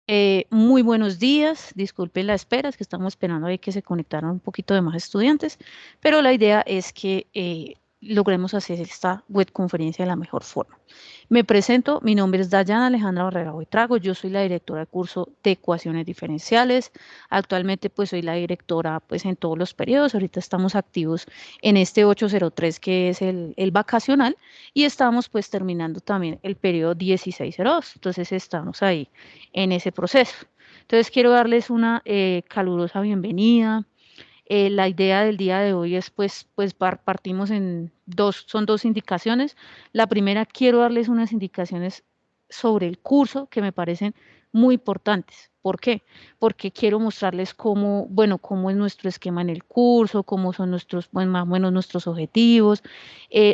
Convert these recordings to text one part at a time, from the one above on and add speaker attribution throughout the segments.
Speaker 1: Muy buenos días, disculpen la espera, es que estamos esperando ahí que se conectaran un poquito de más estudiantes, pero la idea es que logremos hacer esta web conferencia de la mejor forma. Me presento, mi nombre es Dayana Alejandra Barrera Buitrago, yo soy la directora del curso de ecuaciones diferenciales. Actualmente pues soy la directora pues en todos los periodos. Ahorita estamos activos en este 803 que es el vacacional, y estamos pues terminando también el periodo 1602, entonces estamos ahí en ese proceso. Entonces quiero darles una calurosa bienvenida. La idea del día de hoy es, partimos en son dos indicaciones. La primera, quiero darles unas indicaciones sobre el curso que me parecen muy importantes. ¿Por qué? Porque quiero mostrarles cómo, bueno, cómo es nuestro esquema en el curso, cómo son nuestros, pues, más o menos nuestros objetivos,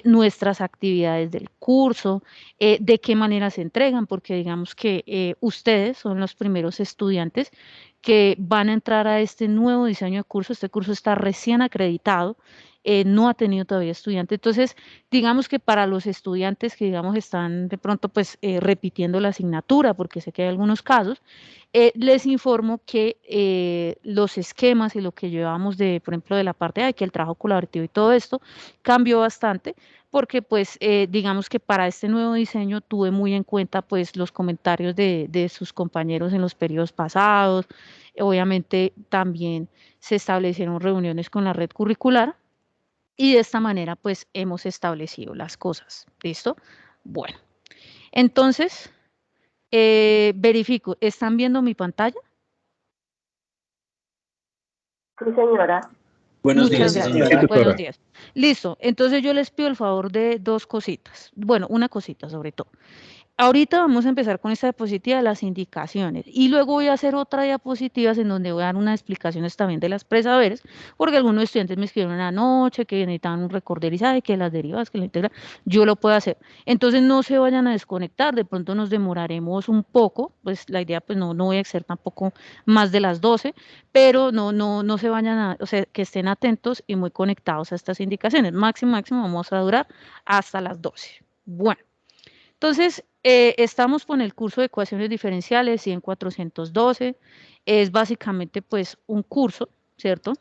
Speaker 1: nuestras actividades del curso, de qué manera se entregan, porque digamos que ustedes son los primeros estudiantes que van a entrar a este nuevo diseño de curso. Este curso está recién acreditado, no ha tenido todavía estudiante. Entonces, digamos que para los estudiantes que, digamos, están de pronto, pues, repitiendo la asignatura, porque sé que hay algunos casos, les informo que los esquemas y lo que llevamos de, por ejemplo, de la parte de que el trabajo colaborativo y todo esto cambió bastante, porque pues digamos que para este nuevo diseño tuve muy en cuenta pues los comentarios de sus compañeros en los periodos pasados. Obviamente también se establecieron reuniones con la red curricular y de esta manera pues hemos establecido las cosas. ¿Listo? Bueno, entonces verifico, ¿están viendo mi pantalla?
Speaker 2: Sí, señora.
Speaker 3: Buenos
Speaker 1: Muchas
Speaker 3: días, sí,
Speaker 1: gracias.
Speaker 4: Sí,
Speaker 3: señora.
Speaker 1: Buenos
Speaker 4: doctora.
Speaker 1: días. Listo. Entonces yo les pido el favor de dos cositas. Bueno, una cosita sobre todo. Ahorita vamos a empezar con esta diapositiva de las indicaciones y luego voy a hacer otra diapositiva en donde voy a dar unas explicaciones también de las presaberes, porque algunos estudiantes me escribieron anoche que necesitaban un recorder y sabe que las derivadas, que la integral, yo lo puedo hacer. Entonces no se vayan a desconectar, de pronto nos demoraremos un poco, pues la idea pues no voy a hacer tampoco más de las 12, pero no se vayan a, o sea, que estén atentos y muy conectados a estas indicaciones. Máximo vamos a durar hasta las 12. Bueno. Entonces, estamos con el curso de ecuaciones diferenciales 100.412. Es básicamente pues un curso, ¿cierto?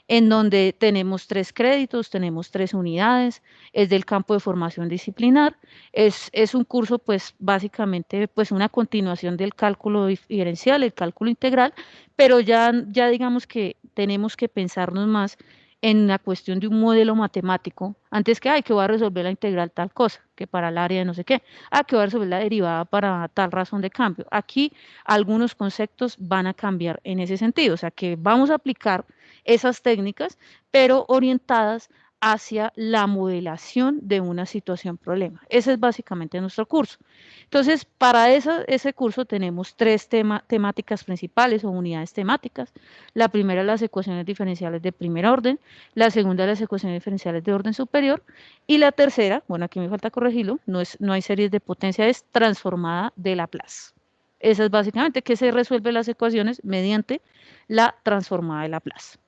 Speaker 1: En donde tenemos 3 créditos, tenemos 3 unidades, es del campo de formación disciplinar. Es un curso pues básicamente pues una continuación del cálculo diferencial, el cálculo integral, pero ya digamos que tenemos que pensarnos más en la cuestión de un modelo matemático, antes que, ay, que voy a resolver la integral tal cosa, que para el área de no sé qué, que voy a resolver la derivada para tal razón de cambio. Aquí algunos conceptos van a cambiar en ese sentido, o sea que vamos a aplicar esas técnicas, pero orientadas hacia la modelación de una situación problema. Ese es básicamente nuestro curso. Entonces, para ese curso tenemos 3 temáticas principales o unidades temáticas. La primera, las ecuaciones diferenciales de primer orden. La segunda, las ecuaciones diferenciales de orden superior. Y la tercera, bueno, aquí me falta corregirlo, no hay series de potencia, es transformada de Laplace. Esa es básicamente que se resuelven las ecuaciones mediante la transformada de Laplace.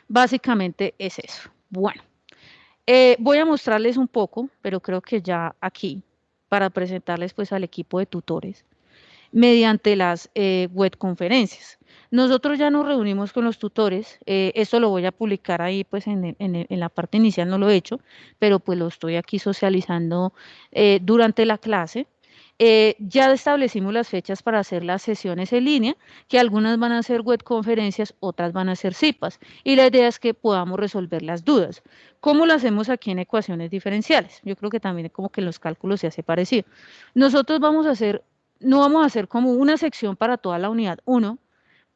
Speaker 1: Básicamente es eso. Bueno, voy a mostrarles un poco, pero creo que ya aquí, para presentarles pues al equipo de tutores, mediante las web conferencias. Nosotros ya nos reunimos con los tutores, esto lo voy a publicar ahí pues en la parte inicial, no lo he hecho, pero pues lo estoy aquí socializando durante la clase. Ya establecimos las fechas para hacer las sesiones en línea, que algunas van a ser web conferencias, otras van a ser CIPAS, y la idea es que podamos resolver las dudas. ¿Cómo lo hacemos aquí en ecuaciones diferenciales? Yo creo que también como que en los cálculos se hace parecido. Nosotros no vamos a hacer como una sección para toda la unidad 1,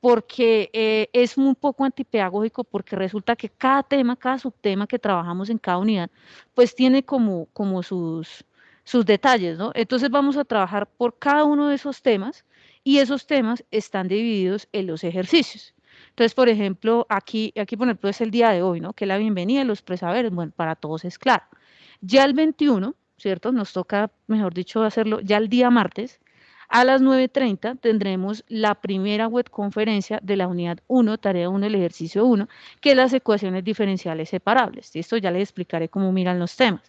Speaker 1: porque es un poco antipedagógico, porque resulta que cada tema, cada subtema que trabajamos en cada unidad, pues tiene como sus detalles, ¿no? Entonces vamos a trabajar por cada uno de esos temas y esos temas están divididos en los ejercicios. Entonces, por ejemplo, aquí por ejemplo es el día de hoy, ¿no? Que es la bienvenida de los presaberes, bueno, para todos es claro. Ya el 21, ¿cierto? Nos toca, mejor dicho, hacerlo ya el día martes. A las 9:30 tendremos la primera web conferencia de la unidad 1, tarea 1, el ejercicio 1, que es las ecuaciones diferenciales separables. Esto ya les explicaré cómo miran los temas.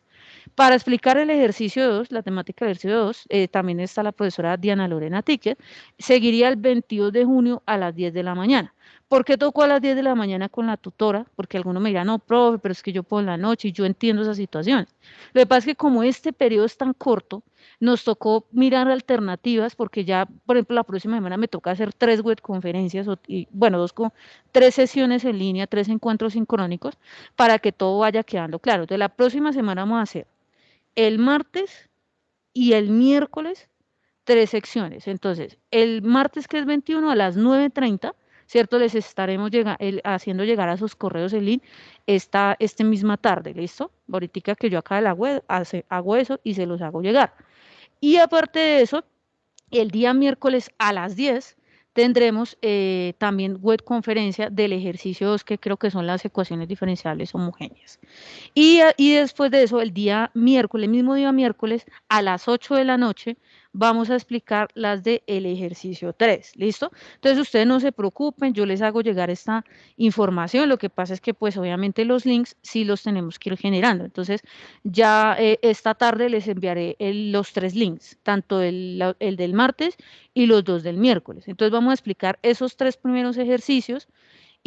Speaker 1: Para explicar el ejercicio 2, la temática del ejercicio 2, también está la profesora Diana Lorena Ticket, seguiría el 22 de junio a las 10 de la mañana. ¿Por qué tocó a las 10 de la mañana con la tutora? Porque algunos me dirán, no, profe, pero es que yo puedo en la noche y yo entiendo esa situación. Lo que pasa es que como este periodo es tan corto, nos tocó mirar alternativas porque ya, por ejemplo, la próxima semana me toca hacer 3 webconferencias, y, bueno, 3 sesiones en línea, 3 encuentros sincrónicos, para que todo vaya quedando claro. Entonces, la próxima semana vamos a hacer el martes y el miércoles 3 secciones. Entonces, el martes que es 21 a las 9:30, ¿cierto? Les estaremos haciendo llegar a sus correos el link esta misma tarde, ¿listo? Ahorita que yo acá de la web hago eso y se los hago llegar. Y aparte de eso, el día miércoles a las 10 tendremos también web conferencia del ejercicio 2, que creo que son las ecuaciones diferenciales homogéneas. Y después de eso, el día miércoles, el mismo día miércoles, a las 8 de la noche, vamos a explicar las del ejercicio 3, ¿listo? Entonces, ustedes no se preocupen, yo les hago llegar esta información. Lo que pasa es que, pues, obviamente los links sí los tenemos que ir generando. Entonces, ya esta tarde les enviaré los 3 links, tanto el del martes y los 2 del miércoles. Entonces, vamos a explicar esos 3 primeros ejercicios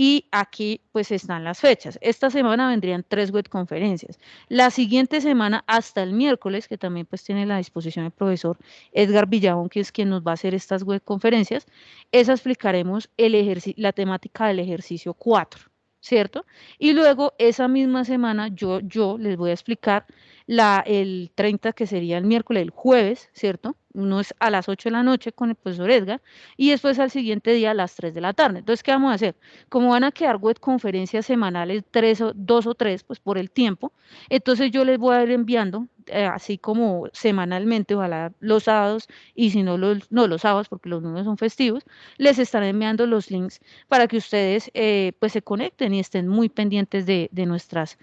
Speaker 1: y aquí pues están las fechas. Esta semana vendrían 3 webconferencias. La siguiente semana hasta el miércoles, que también pues tiene la disposición el profesor Edgar Villabón, que es quien nos va a hacer estas webconferencias, esa explicaremos la temática del ejercicio 4, ¿cierto? Y luego esa misma semana yo les voy a explicar el 30, que sería el miércoles, el jueves, ¿cierto? Uno es a las 8 de la noche con el profesor Edgar y después al siguiente día a las 3 de la tarde. Entonces, ¿qué vamos a hacer? Como van a quedar web conferencias semanales, 2 o 3, pues por el tiempo, entonces yo les voy a ir enviando, así como semanalmente, ojalá los sábados, y si no los sábados, porque los lunes son festivos, les estaré enviando los links para que ustedes pues se conecten y estén muy pendientes de nuestras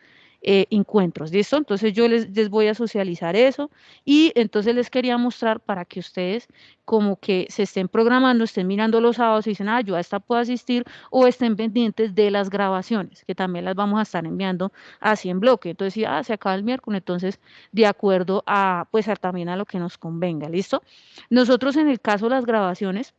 Speaker 1: encuentros, ¿listo? Entonces yo les voy a socializar eso y entonces les quería mostrar para que ustedes como que se estén programando, estén mirando los sábados y dicen, yo a esta puedo asistir, o estén pendientes de las grabaciones, que también las vamos a estar enviando así en bloque. Entonces, si se acaba el miércoles, entonces de acuerdo a, pues también a lo que nos convenga, ¿listo? Nosotros en el caso de las grabaciones,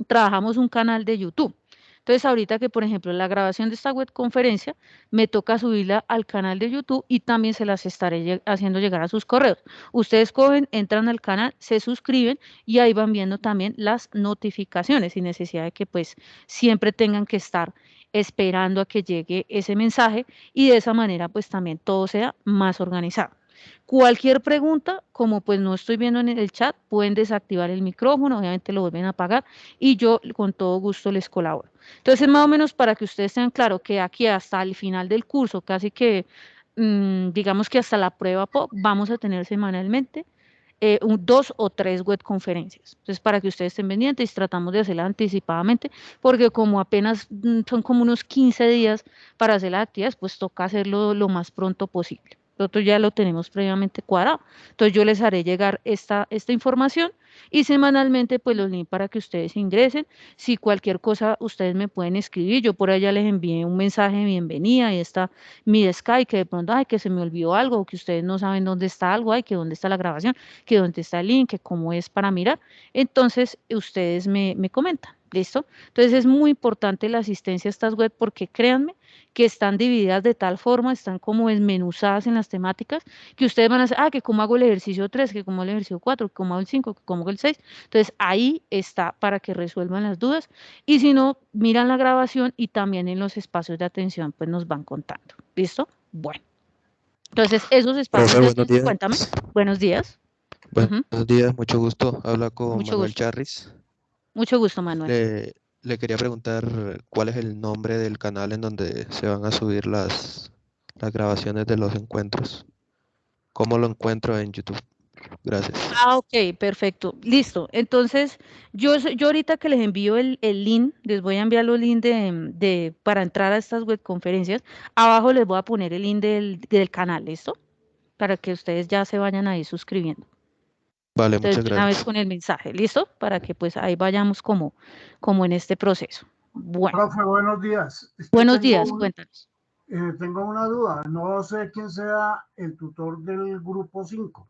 Speaker 1: trabajamos un canal de YouTube. Entonces, ahorita que, por ejemplo, la grabación de esta web conferencia, me toca subirla al canal de YouTube y también se las estaré haciendo llegar a sus correos. Ustedes cogen, entran al canal, se suscriben y ahí van viendo también las notificaciones sin necesidad de que pues siempre tengan que estar esperando a que llegue ese mensaje y de esa manera pues también todo sea más organizado. Cualquier pregunta, como pues no estoy viendo en el chat, pueden desactivar el micrófono, obviamente lo vuelven a apagar y yo con todo gusto les colaboro. Entonces, más o menos para que ustedes tengan claro que aquí hasta el final del curso, casi que digamos que hasta la prueba POC, vamos a tener semanalmente 2 o 3 webconferencias. Entonces, para que ustedes estén pendientes, tratamos de hacerla anticipadamente, porque como apenas son como unos 15 días para hacer las actividades, pues toca hacerlo lo más pronto posible. Nosotros ya lo tenemos previamente cuadrado. Entonces, yo les haré llegar esta información y semanalmente, pues los links para que ustedes ingresen. Si cualquier cosa, ustedes me pueden escribir. Yo por allá les envié un mensaje de bienvenida y está mi Skype, que de pronto, que se me olvidó algo, o que ustedes no saben dónde está algo, que dónde está la grabación, que dónde está el link, que cómo es para mirar. Entonces, ustedes me comentan. ¿Listo? Entonces es muy importante la asistencia a estas web porque créanme que están divididas de tal forma, están como desmenuzadas en las temáticas, que ustedes van a hacer, que cómo hago el ejercicio 3, que cómo hago el ejercicio 4, que cómo hago el 5, que cómo hago el 6. Entonces ahí está para que resuelvan las dudas y si no, miran la grabación y también en los espacios de atención pues nos van contando. ¿Listo? Bueno. Entonces esos espacios
Speaker 3: Profe,
Speaker 1: de
Speaker 3: buenos
Speaker 1: atención,
Speaker 3: días.
Speaker 1: cuéntame. Buenos días.
Speaker 3: Buenos
Speaker 1: Ujú.
Speaker 3: días, mucho gusto. Habla con
Speaker 1: Mucho
Speaker 3: Manuel
Speaker 1: gusto.
Speaker 3: Charris.
Speaker 1: Mucho gusto, Manuel.
Speaker 3: Le quería preguntar cuál es el nombre del canal en donde se van a subir las grabaciones de los encuentros. ¿Cómo lo encuentro en YouTube? Gracias.
Speaker 1: Ok, perfecto. Listo. Entonces, yo ahorita que les envío el link, les voy a enviar los links para entrar a estas webconferencias. Abajo les voy a poner el link del canal, ¿listo? Para que ustedes ya se vayan ahí suscribiendo.
Speaker 3: Vale,
Speaker 1: Entonces,
Speaker 3: muchas
Speaker 1: de una vez
Speaker 3: gracias.
Speaker 1: con el mensaje, ¿listo? Para que pues ahí vayamos como en este proceso. Bueno,
Speaker 4: Profe, buenos días.
Speaker 1: buenos días, cuéntanos.
Speaker 4: Tengo una duda, no sé quién sea el tutor del grupo 5.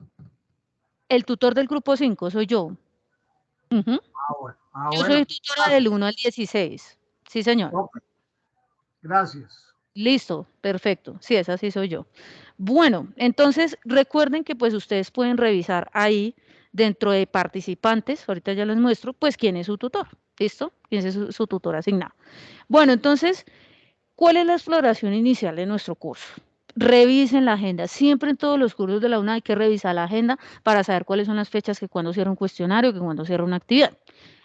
Speaker 1: El tutor del grupo 5 soy yo. Ujú. Yo soy
Speaker 4: Bueno,
Speaker 1: tutora del 1 al 16. Sí, señor.
Speaker 4: ok, gracias.
Speaker 1: Listo, perfecto. Sí, esa sí soy yo. Bueno, entonces recuerden que pues ustedes pueden revisar ahí dentro de participantes, ahorita ya les muestro, pues quién es su tutor. ¿Listo? ¿Quién es su tutor asignado? Bueno, entonces, ¿cuál es la exploración inicial de nuestro curso? Revisen la agenda. Siempre en todos los cursos de la UNA hay que revisar la agenda para saber cuáles son las fechas que cuando cierra un cuestionario, que cuando cierra una actividad.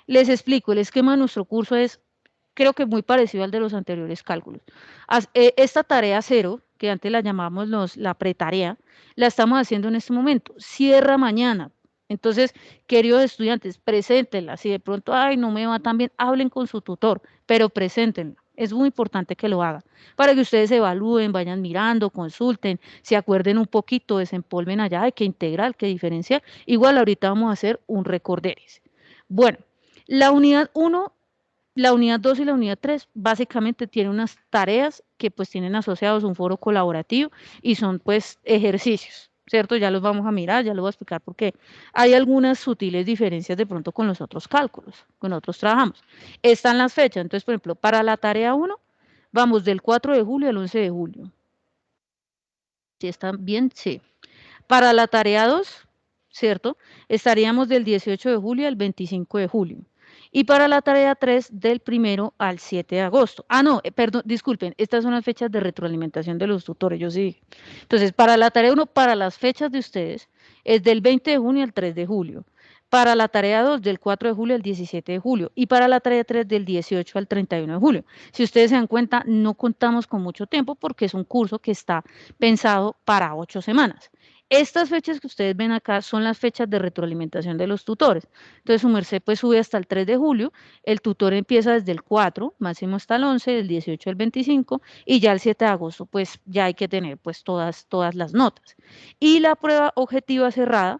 Speaker 1: Les explico, el esquema de nuestro curso es, creo que muy parecido al de los anteriores cálculos. Esta tarea cero, que antes la llamábamos la pretarea, la estamos haciendo en este momento. Cierra mañana. Entonces, queridos estudiantes, preséntenla. Si de pronto, ay, no me va tan bien, hablen con su tutor, pero preséntenla. Es muy importante que lo hagan para que ustedes evalúen, vayan mirando, consulten, se acuerden un poquito, desempolven allá de qué integral, qué diferencial. Igual ahorita vamos a hacer un recorderis. Bueno, la unidad 1, la unidad 2 y la unidad 3 básicamente tienen unas tareas que pues tienen asociados un foro colaborativo y son pues ejercicios, ¿cierto? Ya los vamos a mirar, ya los voy a explicar porque hay algunas sutiles diferencias de pronto con los otros cálculos, con otros trabajamos. Están las fechas, entonces por ejemplo, para la tarea 1 vamos del 4 de julio al 11 de julio. ¿Sí están bien? Sí. Para la tarea 2, ¿cierto? Estaríamos del 18 de julio al 25 de julio. Y para la tarea 3, del 1 al 7 de agosto. Ah, no, perdón, disculpen, estas son las fechas de retroalimentación de los tutores, yo sí. Entonces, para la tarea 1, para las fechas de ustedes, es del 20 de junio al 3 de julio. Para la tarea 2, del 4 de julio al 17 de julio. Y para la tarea 3, del 18 al 31 de julio. Si ustedes se dan cuenta, no contamos con mucho tiempo porque es un curso que está pensado para 8 semanas. Estas fechas que ustedes ven acá son las fechas de retroalimentación de los tutores. Entonces, su merced pues sube hasta el 3 de julio, el tutor empieza desde el 4, máximo hasta el 11, del 18 al 25, y ya el 7 de agosto pues ya hay que tener pues todas las notas. Y la prueba objetiva cerrada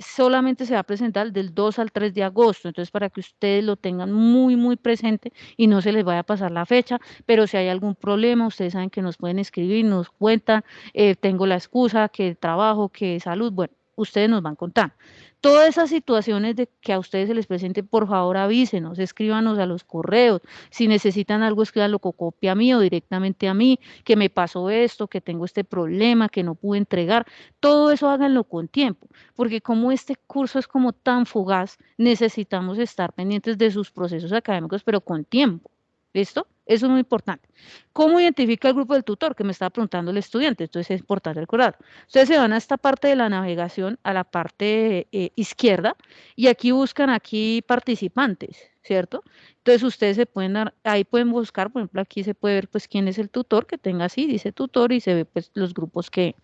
Speaker 1: solamente se va a presentar del 2 al 3 de agosto, entonces para que ustedes lo tengan muy presente y no se les vaya a pasar la fecha, pero si hay algún problema, ustedes saben que nos pueden escribir, nos cuentan, tengo la excusa, que trabajo, que salud, bueno, ustedes nos van contando. Todas esas situaciones de que a ustedes se les presente, por favor avísenos, escríbanos a los correos, si necesitan algo, escríbanlo con copia a mí o directamente a mí, que me pasó esto, que tengo este problema, que no pude entregar, todo eso háganlo con tiempo, porque como este curso es como tan fugaz, necesitamos estar pendientes de sus procesos académicos, pero con tiempo. ¿Listo? Eso es muy importante. ¿Cómo identifica el grupo del tutor? Que me estaba preguntando el estudiante, entonces es importante recordar. Ustedes se van a esta parte de la navegación, a la parte izquierda, y aquí buscan aquí participantes, ¿cierto? Entonces ustedes se pueden dar, ahí pueden buscar, por ejemplo, aquí se puede ver pues quién es el tutor, que tenga así, dice tutor, y se ve pues los grupos que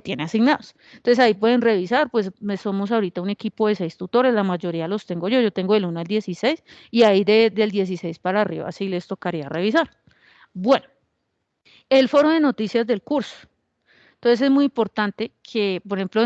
Speaker 1: tiene asignados. Entonces ahí pueden revisar, pues somos ahorita un equipo de 6 tutores, la mayoría los tengo yo tengo del 1 al 16 y ahí del 16 para arriba, así les tocaría revisar. Bueno, el foro de noticias del curso. Entonces es muy importante que, por ejemplo,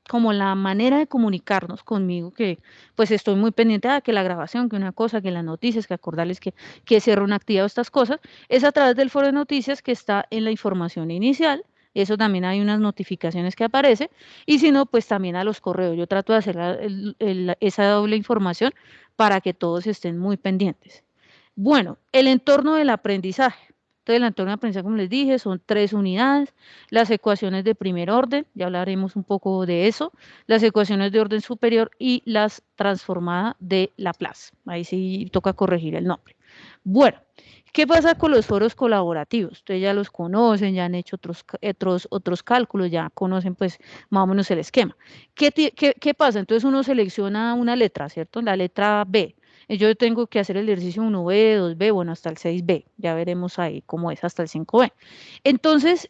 Speaker 1: como la manera de comunicarnos conmigo, que pues estoy muy pendiente de que la grabación, que una cosa, que las noticias, que acordarles que cierro una actividad o estas cosas, es a través del foro de noticias que está en la información inicial. Eso también hay unas notificaciones que aparecen. Y si no, pues también a los correos. Yo trato de hacer esa doble información para que todos estén muy pendientes. Bueno, el entorno del aprendizaje. Entonces, el entorno de aprendizaje, como les dije, son 3 unidades. Las ecuaciones de primer orden, ya hablaremos un poco de eso. Las ecuaciones de orden superior y las transformadas de Laplace. Ahí sí toca corregir el nombre. Bueno, ¿qué pasa con los foros colaborativos? Ustedes ya los conocen, ya han hecho otros cálculos, ya conocen pues más o menos el esquema. ¿Qué pasa? Entonces uno selecciona una letra, ¿cierto? La letra B. Yo tengo que hacer el ejercicio 1B, 2B, bueno, hasta el 6B. Ya veremos ahí cómo es hasta el 5B. Entonces,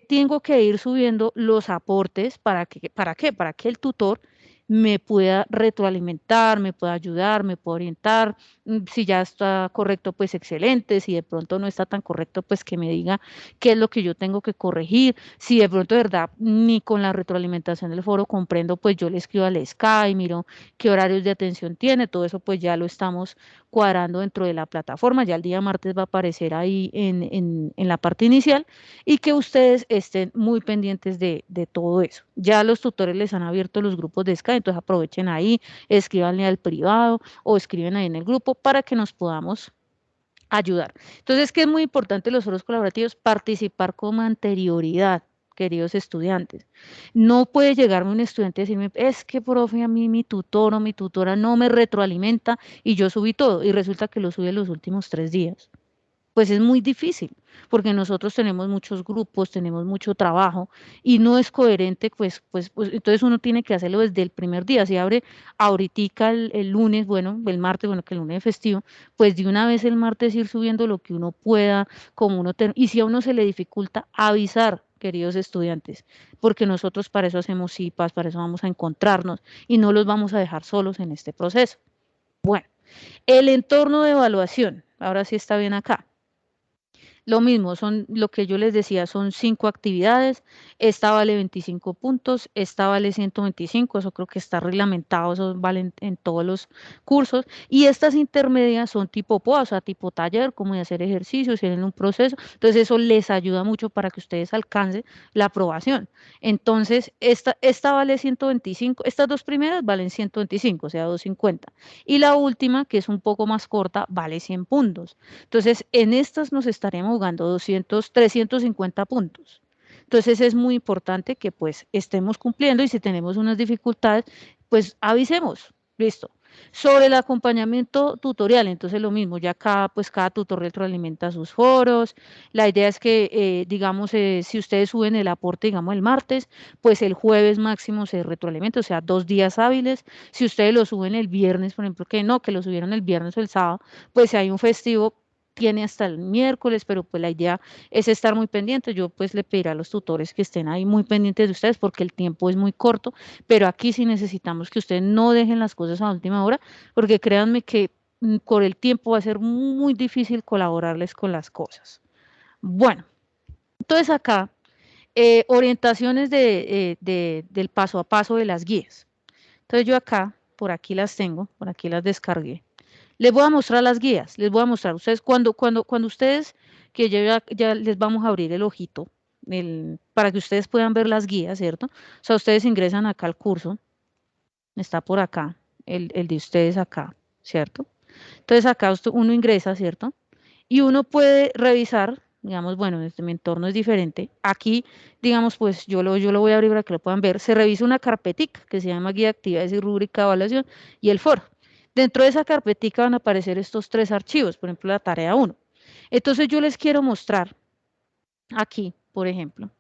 Speaker 1: tengo que ir subiendo los aportes ¿para qué? Para que el tutor me pueda retroalimentar, me pueda ayudar, me pueda orientar. Si ya está correcto, pues excelente. Si de pronto no está tan correcto, pues que me diga qué es lo que yo tengo que corregir. Si de pronto, de verdad, ni con la retroalimentación del foro comprendo, pues yo le escribo al Sky, miro qué horarios de atención tiene. Todo eso, pues ya lo estamos cuadrando dentro de la plataforma. Ya el día martes va a aparecer ahí en la parte inicial, y que ustedes estén muy pendientes de todo eso. Ya los tutores les han abierto los grupos de Sky, entonces aprovechen ahí, escríbanle al privado o escriben ahí en el grupo para que nos podamos ayudar. Entonces, ¿qué es muy importante los foros colaborativos? Participar con anterioridad, queridos estudiantes. No puede llegarme un estudiante y decirme, es que, profe, a mí mi tutor o mi tutora no me retroalimenta y yo subí todo, y resulta que lo subí en los últimos 3 días. Pues es muy difícil, porque nosotros tenemos muchos grupos, tenemos mucho trabajo, y no es coherente, pues entonces uno tiene que hacerlo desde el primer día. Si abre ahorita el lunes, bueno, el martes, bueno, que el lunes es festivo, pues de una vez el martes ir subiendo lo que uno pueda, como y si a uno se le dificulta, avisar, queridos estudiantes, porque nosotros para eso hacemos CIPAS, para eso vamos a encontrarnos, y no los vamos a dejar solos en este proceso. Bueno, el entorno de evaluación, ahora sí está bien acá. Lo mismo, son lo que yo les decía, son 5 actividades. Esta vale 25 puntos, esta vale 125, eso creo que está reglamentado, eso vale en todos los cursos. Y estas intermedias son tipo POA, o sea, tipo taller, como de hacer ejercicios, en un proceso. Entonces eso les ayuda mucho para que ustedes alcancen la aprobación. Entonces, esta vale 125, estas dos primeras valen 125, o sea, 250. Y la última, que es un poco más corta, vale 100 puntos. Entonces, en estas nos estaremos jugando 200, 350 puntos. Entonces, es muy importante que pues estemos cumpliendo, y si tenemos unas dificultades, pues avisemos. Listo. Sobre el acompañamiento tutorial, entonces lo mismo, ya cada tutor retroalimenta sus foros. La idea es que, digamos, si ustedes suben el aporte, digamos, el martes, pues el jueves máximo se retroalimenta, o sea, 2 días hábiles. Si ustedes lo suben el viernes, por ejemplo, que lo subieron el viernes o el sábado, pues si hay un festivo, tiene hasta el miércoles, pero pues la idea es estar muy pendientes. Yo pues le pediré a los tutores que estén ahí muy pendientes de ustedes, porque el tiempo es muy corto, pero aquí sí necesitamos que ustedes no dejen las cosas a última hora, porque créanme que por el tiempo va a ser muy difícil colaborarles con las cosas. Bueno, entonces acá, orientaciones del paso a paso de las guías. Entonces yo acá, por aquí las tengo, por aquí las descargué. Les voy a mostrar las guías, les voy a mostrar. Ustedes, cuando ustedes, que ya les vamos a abrir el ojito, para que ustedes puedan ver las guías, ¿cierto? O sea, ustedes ingresan acá al curso, está por acá, el de ustedes acá, ¿cierto? Entonces acá uno ingresa, ¿cierto? Y uno puede revisar, digamos, bueno, mi entorno es diferente. Aquí, digamos, pues yo lo voy a abrir para que lo puedan ver. Se revisa una carpetica que se llama Guía de Actividades y Rúbrica de Evaluación, y el foro. Dentro de esa carpetica van a aparecer estos 3 archivos, por ejemplo, la tarea 1. Entonces yo les quiero mostrar aquí, por ejemplo,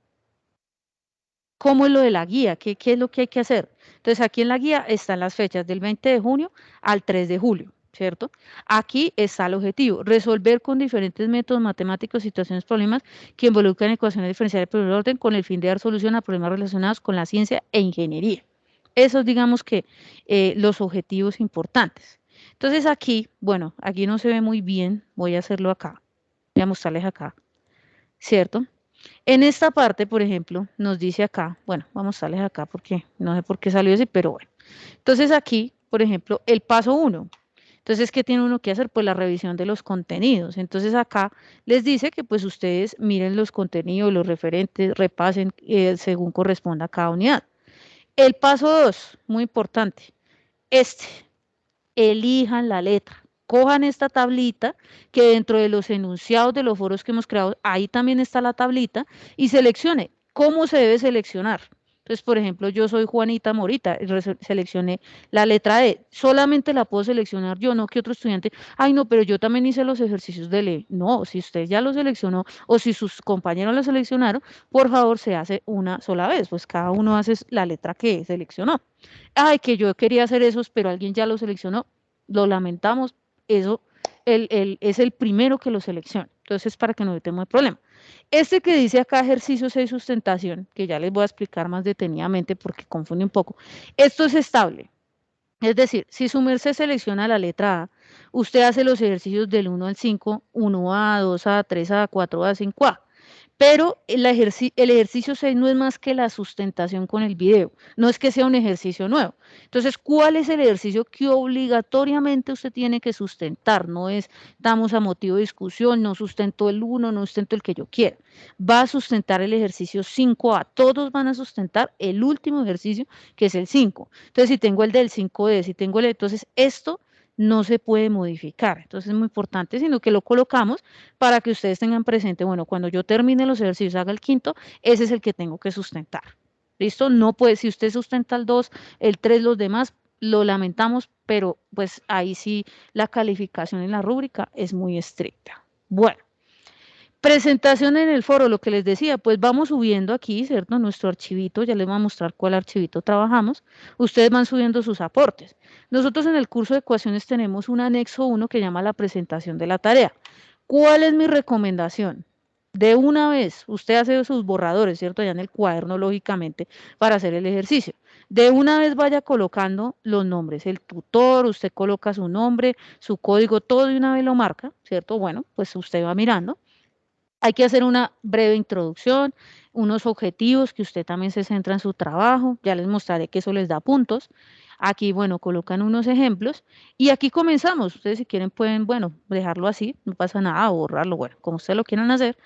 Speaker 1: cómo es lo de la guía, qué es lo que hay que hacer. Entonces aquí en la guía están las fechas del 20 de junio al 3 de julio, ¿cierto? Aquí está el objetivo: resolver con diferentes métodos matemáticos situaciones, problemas que involucran ecuaciones diferenciales de primer orden, con el fin de dar solución a problemas relacionados con la ciencia e ingeniería. Esos, digamos que, los objetivos importantes. Entonces aquí, bueno, aquí no se ve muy bien, voy a hacerlo acá, voy a mostrarles acá, ¿cierto? En esta parte, por ejemplo, nos dice acá, bueno, vamos a mostrarles acá porque no sé por qué salió ese, pero bueno. Entonces aquí, por ejemplo, el paso 1. Entonces, ¿qué tiene uno que hacer? Pues la revisión de los contenidos. Entonces acá les dice que pues ustedes miren los contenidos, los referentes, repasen según corresponda a cada unidad. El paso 2, muy importante, elijan la letra. Cojan esta tablita, que dentro de los enunciados de los foros que hemos creado, ahí también está la tablita, y seleccione. ¿Cómo se debe seleccionar? Entonces, por ejemplo, yo soy Juanita Morita, y seleccioné la letra E. Solamente la puedo seleccionar yo, no que otro estudiante, ay no, pero yo también hice los ejercicios de ley. No, si usted ya lo seleccionó, o si sus compañeros lo seleccionaron, por favor se hace una sola vez, pues cada uno hace la letra que seleccionó. Ay, que yo quería hacer esos, pero alguien ya lo seleccionó, lo lamentamos, eso es el primero que lo selecciona. Entonces, para que no evitemos el problema. Este que dice acá ejercicio 6 sustentación, que ya les voy a explicar más detenidamente porque confunde un poco, esto es estable. Es decir, si su merced selecciona la letra A, usted hace los ejercicios del 1 al 5, 1A, 2A, 3A, 4A, 5A. Pero el ejercicio 6 no es más que la sustentación con el video, no es que sea un ejercicio nuevo. Entonces, ¿cuál es el ejercicio que obligatoriamente usted tiene que sustentar? No es, estamos a motivo de discusión, no sustento el 1, no sustento el que yo quiera. Va a sustentar el ejercicio 5A, todos van a sustentar el último ejercicio, que es el 5. Entonces, si tengo el del 5D, si tengo el, entonces esto no se puede modificar. Entonces, es muy importante, sino que lo colocamos para que ustedes tengan presente, bueno, cuando yo termine los ejercicios, haga el quinto, ese es el que tengo que sustentar. ¿Listo? No puede, si usted sustenta el 2, el 3, los demás, lo lamentamos, pero pues ahí sí la calificación en la rúbrica es muy estricta. Bueno, presentación en el foro, lo que les decía, pues vamos subiendo aquí, ¿cierto? Nuestro archivito, ya les voy a mostrar cuál archivito trabajamos. Ustedes van subiendo sus aportes. Nosotros en el curso de ecuaciones tenemos un anexo 1 que llama la presentación de la tarea. ¿Cuál es mi recomendación? De una vez, usted hace sus borradores, ¿cierto? Ya en el cuaderno, lógicamente, para hacer el ejercicio. De una vez vaya colocando los nombres, el tutor, usted coloca su nombre, su código, todo de una vez lo marca, ¿cierto? Bueno, pues usted va mirando. Hay que hacer una breve introducción, unos objetivos que usted también se centra en su trabajo. Ya les mostraré que eso les da puntos. Aquí, bueno, colocan unos ejemplos y aquí comenzamos. Ustedes si quieren pueden, bueno, dejarlo así, no pasa nada, o borrarlo, bueno, como ustedes lo quieran hacer.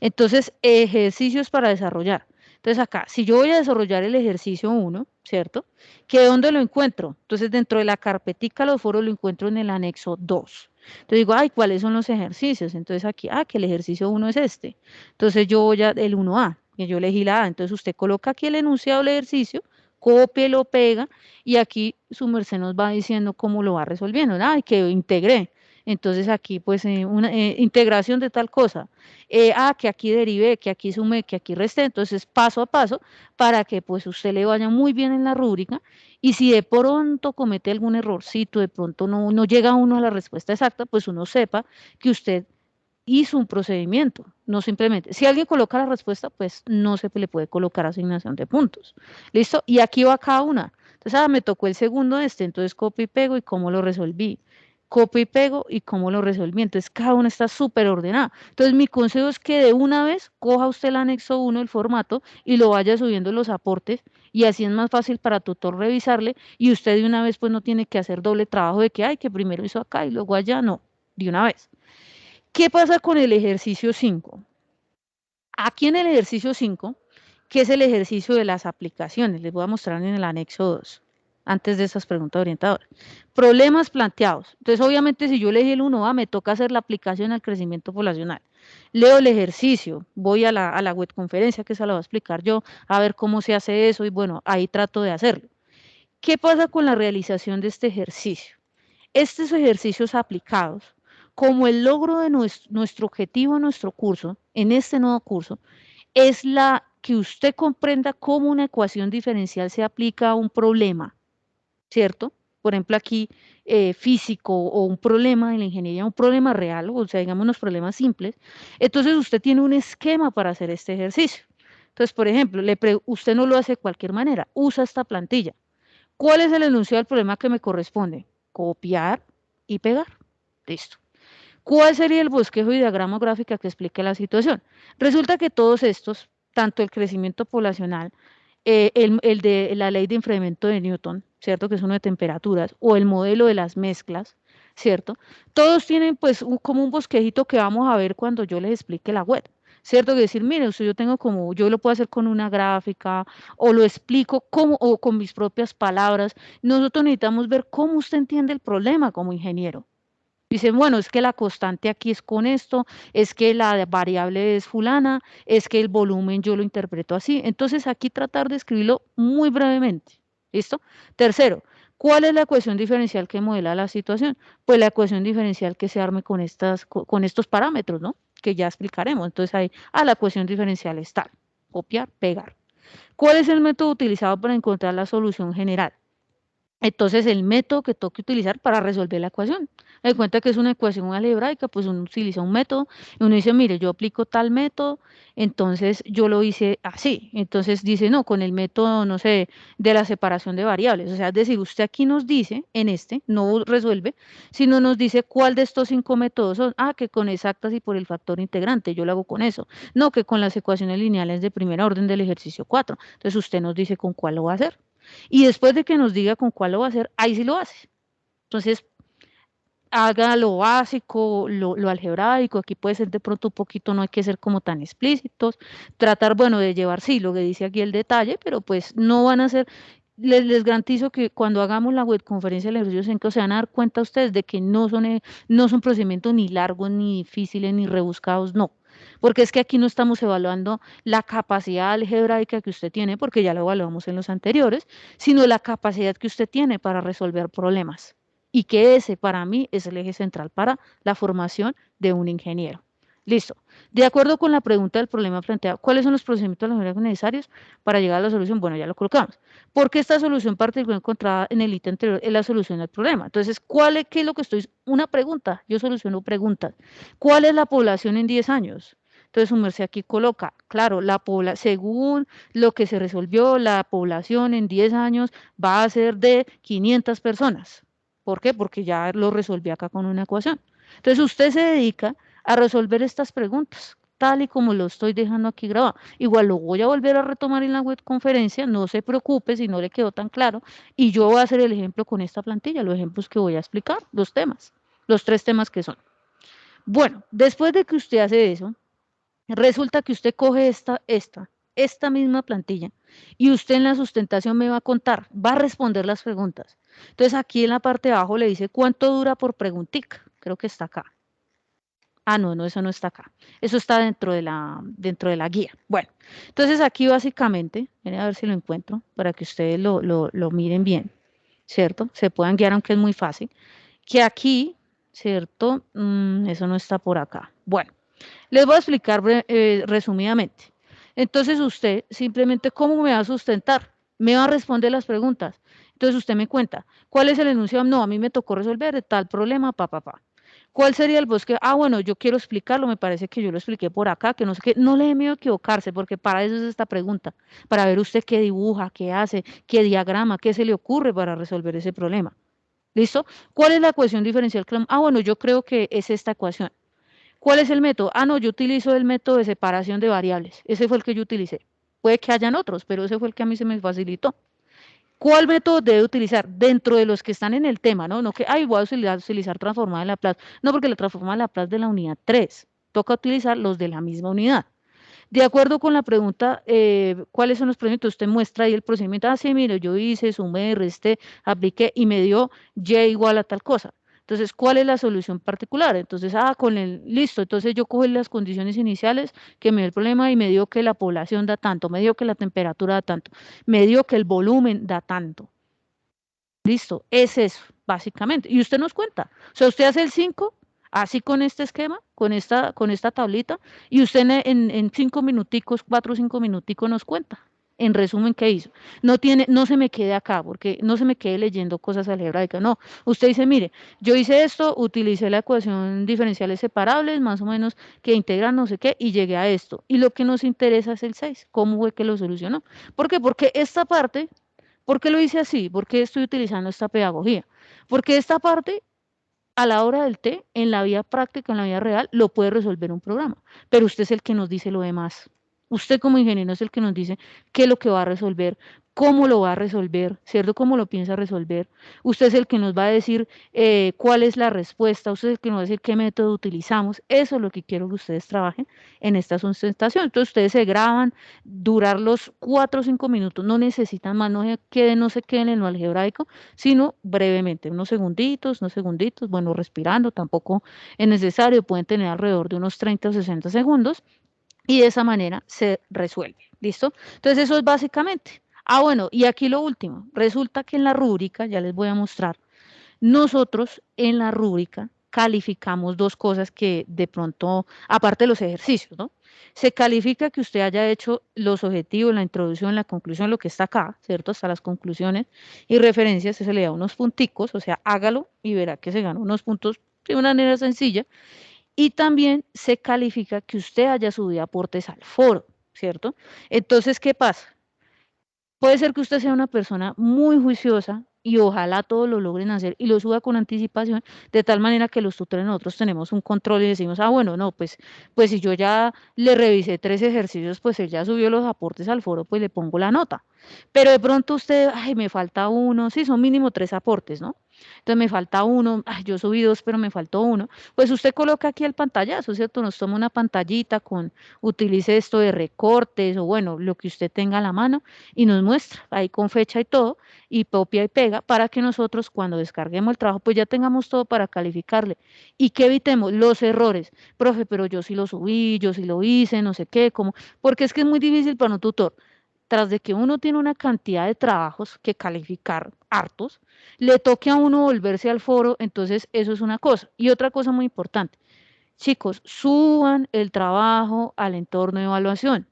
Speaker 1: Entonces, ejercicios para desarrollar. Entonces acá, si yo voy a desarrollar el ejercicio 1, ¿cierto? ¿Que dónde lo encuentro? Entonces dentro de la carpetica los foros lo encuentro en el anexo 2. Entonces digo, ay, ¿cuáles son los ejercicios? Entonces aquí, que el ejercicio 1 es este. Entonces yo voy a, el 1A, que yo elegí la A. Entonces usted coloca aquí el enunciado del ejercicio, copia, lo pega, y aquí su merced nos va diciendo cómo lo va resolviendo. Ay, que integré. Entonces aquí, pues, una integración de tal cosa. Que aquí derivé, que aquí sumé, que aquí resté. Entonces, paso a paso, para que, pues, usted le vaya muy bien en la rúbrica. Y si de pronto comete algún errorcito, de pronto no llega uno a la respuesta exacta, pues uno sepa que usted hizo un procedimiento, no simplemente. Si alguien coloca la respuesta, pues no se le puede colocar asignación de puntos. ¿Listo? Y aquí va cada una. Entonces, me tocó el segundo entonces copio y pego y cómo lo resolví. Copio y pego y cómo lo resolví. Entonces, cada una está súper ordenada. Entonces, mi consejo es que de una vez coja usted el anexo 1, el formato, y lo vaya subiendo los aportes, y así es más fácil para tutor revisarle, y usted de una vez pues no tiene que hacer doble trabajo de que primero hizo acá y luego allá, no, de una vez. ¿Qué pasa con el ejercicio 5? Aquí en el ejercicio 5, que es el ejercicio de las aplicaciones, les voy a mostrar en el anexo 2, antes de esas preguntas orientadoras. Problemas planteados. Entonces, obviamente, si yo elegí el 1A, me toca hacer la aplicación al crecimiento poblacional. Leo el ejercicio, voy a la web conferencia, que se la voy a explicar yo, a ver cómo se hace eso, y bueno, ahí trato de hacerlo. ¿Qué pasa con la realización de este ejercicio? Estos ejercicios aplicados, como el logro de nuestro objetivo en nuestro curso, en este nuevo curso, es la que usted comprenda cómo una ecuación diferencial se aplica a un problema, ¿cierto? Por ejemplo, aquí físico o un problema en la ingeniería, un problema real, o sea, digamos unos problemas simples. Entonces, usted tiene un esquema para hacer este ejercicio. Entonces, por ejemplo, usted no lo hace de cualquier manera, usa esta plantilla. ¿Cuál es el enunciado del problema que me corresponde? Copiar y pegar. Listo. ¿Cuál sería el bosquejo y diagrama gráfica que explique la situación? Resulta que todos estos, tanto el crecimiento poblacional, el de la ley de enfriamiento de Newton, ¿cierto? Que es uno de temperaturas, o el modelo de las mezclas, ¿cierto? Todos tienen pues como un bosquejito que vamos a ver cuando yo les explique la web. ¿Cierto? Que decir, mire, yo tengo como, yo lo puedo hacer con una gráfica, o lo explico como, o con mis propias palabras. Nosotros necesitamos ver cómo usted entiende el problema como ingeniero. Dicen, bueno, es que la constante aquí es con esto, es que la variable es fulana, es que el volumen yo lo interpreto así. Entonces aquí tratar de escribirlo muy brevemente. ¿Listo? Tercero, ¿cuál es la ecuación diferencial que modela la situación? Pues la ecuación diferencial que se arme con estos parámetros, ¿no? Que ya explicaremos. Entonces ahí, la ecuación diferencial es tal. Copiar, pegar. ¿Cuál es el método utilizado para encontrar la solución general? Entonces, el método que toca utilizar para resolver la ecuación. Me cuenta que es una ecuación algebraica, pues uno utiliza un método y uno dice, mire, yo aplico tal método, entonces yo lo hice así. Entonces dice, no, con el método, no sé, de la separación de variables. O sea, es decir, usted aquí nos dice, en este, no resuelve, sino nos dice cuál de estos 5 métodos son. Ah, que con exactas y por el factor integrante, yo lo hago con eso. No, que con las ecuaciones lineales de primera orden del ejercicio 4. Entonces usted nos dice con cuál lo va a hacer. Y después de que nos diga con cuál lo va a hacer, ahí sí lo hace. Entonces, haga lo básico, lo algebraico, aquí puede ser de pronto un poquito, no hay que ser como tan explícitos, tratar, bueno, de llevar, sí, lo que dice aquí el detalle, pero pues no van a ser, les garantizo que cuando hagamos la webconferencia del ejercicio 5 se van a dar cuenta ustedes de que no son procedimientos ni largos, ni difíciles, ni rebuscados, no. Porque es que aquí no estamos evaluando la capacidad algebraica que usted tiene, porque ya lo evaluamos en los anteriores, sino la capacidad que usted tiene para resolver problemas. Y que ese para mí es el eje central para la formación de un ingeniero. Listo. De acuerdo con la pregunta del problema planteado, ¿cuáles son los procedimientos algebraicos necesarios para llegar a la solución? Bueno, ya lo colocamos. Porque esta solución particular encontrada en el ítem anterior es la solución del problema. Entonces, ¿qué es lo que estoy? Una pregunta. Yo soluciono preguntas. ¿Cuál es la población en 10 años? Entonces, su merced aquí coloca, claro, según lo que se resolvió, la población en 10 años va a ser de 500 personas. ¿Por qué? Porque ya lo resolví acá con una ecuación. Entonces, usted se dedica a resolver estas preguntas, tal y como lo estoy dejando aquí grabado. Igual lo voy a volver a retomar en la webconferencia, no se preocupe si no le quedó tan claro, y yo voy a hacer el ejemplo con esta plantilla, los ejemplos que voy a explicar, los temas, los 3 temas que son. Bueno, después de que usted hace eso, resulta que usted coge esta misma plantilla y usted en la sustentación me va a contar, va a responder las preguntas. Entonces aquí en la parte de abajo le dice cuánto dura por preguntica. Creo que está acá. Ah, no, eso no está acá. Eso está dentro de la guía. Bueno, entonces aquí básicamente, miren a ver si lo encuentro para que ustedes lo miren bien, ¿cierto? Se puedan guiar aunque es muy fácil. Que aquí, ¿cierto? Eso no está por acá. Bueno. Les voy a explicar resumidamente. Entonces usted simplemente, ¿cómo me va a sustentar? Me va a responder las preguntas. Entonces usted me cuenta, ¿cuál es el enunciado? No, a mí me tocó resolver tal problema, pa. ¿Cuál sería el bosque? Ah, bueno, yo quiero explicarlo, me parece que yo lo expliqué por acá, que no sé qué. No le dé miedo equivocarse, porque para eso es esta pregunta, para ver usted qué dibuja, qué hace, qué diagrama, qué se le ocurre para resolver ese problema. ¿Listo? ¿Cuál es la ecuación diferencial? Ah, bueno, yo creo que es esta ecuación. ¿Cuál es el método? Ah, no, yo utilizo el método de separación de variables. Ese fue el que yo utilicé. Puede que hayan otros, pero ese fue el que a mí se me facilitó. ¿Cuál método debe utilizar? Dentro de los que están en el tema, ¿no? No que, ay, voy a utilizar transformada de Laplace. No, porque la transformada de Laplace de la unidad 3. Toca utilizar los de la misma unidad. De acuerdo con la pregunta, ¿cuáles son los procedimientos? Usted muestra ahí el procedimiento. Ah, sí, mire, yo hice, sumé, resté, apliqué y me dio Y igual a tal cosa. Entonces, ¿cuál es la solución particular? Entonces, listo, entonces yo cojo las condiciones iniciales que me dio el problema y me dio que la población da tanto, me dio que la temperatura da tanto, me dio que el volumen da tanto. Listo, es eso, básicamente. Y usted nos cuenta. O sea, usted hace el 5, así con este esquema, con esta tablita, y usted en 5 minuticos, 4 o 5 minuticos nos cuenta. En resumen, ¿qué hizo? No se me quede acá, porque no se me quede leyendo cosas algebraicas. No, usted dice, mire, yo hice esto, utilicé la ecuación diferenciales separables, más o menos, que integran no sé qué, y llegué a esto. Y lo que nos interesa es el 6, ¿cómo fue que lo solucionó? ¿Por qué? Porque esta parte ¿por qué lo hice así? ¿Por qué estoy utilizando esta pedagogía? Porque esta parte, a la hora del té, en la vida práctica, en la vida real, lo puede resolver un programa. Pero usted es el que nos dice lo demás. Usted como ingeniero es el que nos dice qué es lo que va a resolver, cómo lo va a resolver, ¿cierto? ¿Cómo lo piensa resolver? Usted es el que nos va a decir cuál es la respuesta, usted es el que nos va a decir qué método utilizamos. Eso es lo que quiero que ustedes trabajen en esta sustentación. Entonces ustedes se graban, durar los 4 o 5 minutos, no necesitan más, no se queden en lo algebraico, sino brevemente, unos segunditos, bueno, respirando, tampoco es necesario, pueden tener alrededor de unos 30 o 60 segundos, y de esa manera se resuelve, ¿listo? Entonces eso es básicamente. Ah, bueno, y aquí lo último, resulta que en la rúbrica, ya les voy a mostrar, nosotros en la rúbrica calificamos 2 cosas que de pronto, aparte de los ejercicios, ¿no? Se califica que usted haya hecho los objetivos, la introducción, la conclusión, lo que está acá, ¿cierto? Hasta las conclusiones y referencias, se le da unos punticos, o sea, hágalo y verá que se ganan unos puntos de una manera sencilla. Y también se califica que usted haya subido aportes al foro, ¿cierto? Entonces, ¿qué pasa? Puede ser que usted sea una persona muy juiciosa y ojalá todos lo logren hacer y lo suba con anticipación, de tal manera que los tutores nosotros tenemos un control y decimos, ah, bueno, no, pues si yo ya le revisé 3 ejercicios, pues él ya subió los aportes al foro, pues le pongo la nota. Pero de pronto usted, ay, me falta uno, sí, son mínimo 3 aportes, ¿no? Entonces me falta uno, ay, yo subí 2, pero me faltó uno. Pues usted coloca aquí el pantallazo, ¿cierto? Nos toma una pantallita utilice esto de recortes o bueno, lo que usted tenga a la mano y nos muestra ahí con fecha y todo, y copia y pega para que nosotros cuando descarguemos el trabajo, pues ya tengamos todo para calificarle y que evitemos los errores. Profe, pero yo sí lo subí, yo sí lo hice, no sé qué, cómo, porque es que es muy difícil para un tutor. Tras de que uno tiene una cantidad de trabajos que calificar hartos, le toque a uno volverse al foro, entonces eso es una cosa. Y otra cosa muy importante, chicos, suban el trabajo al entorno de evaluación.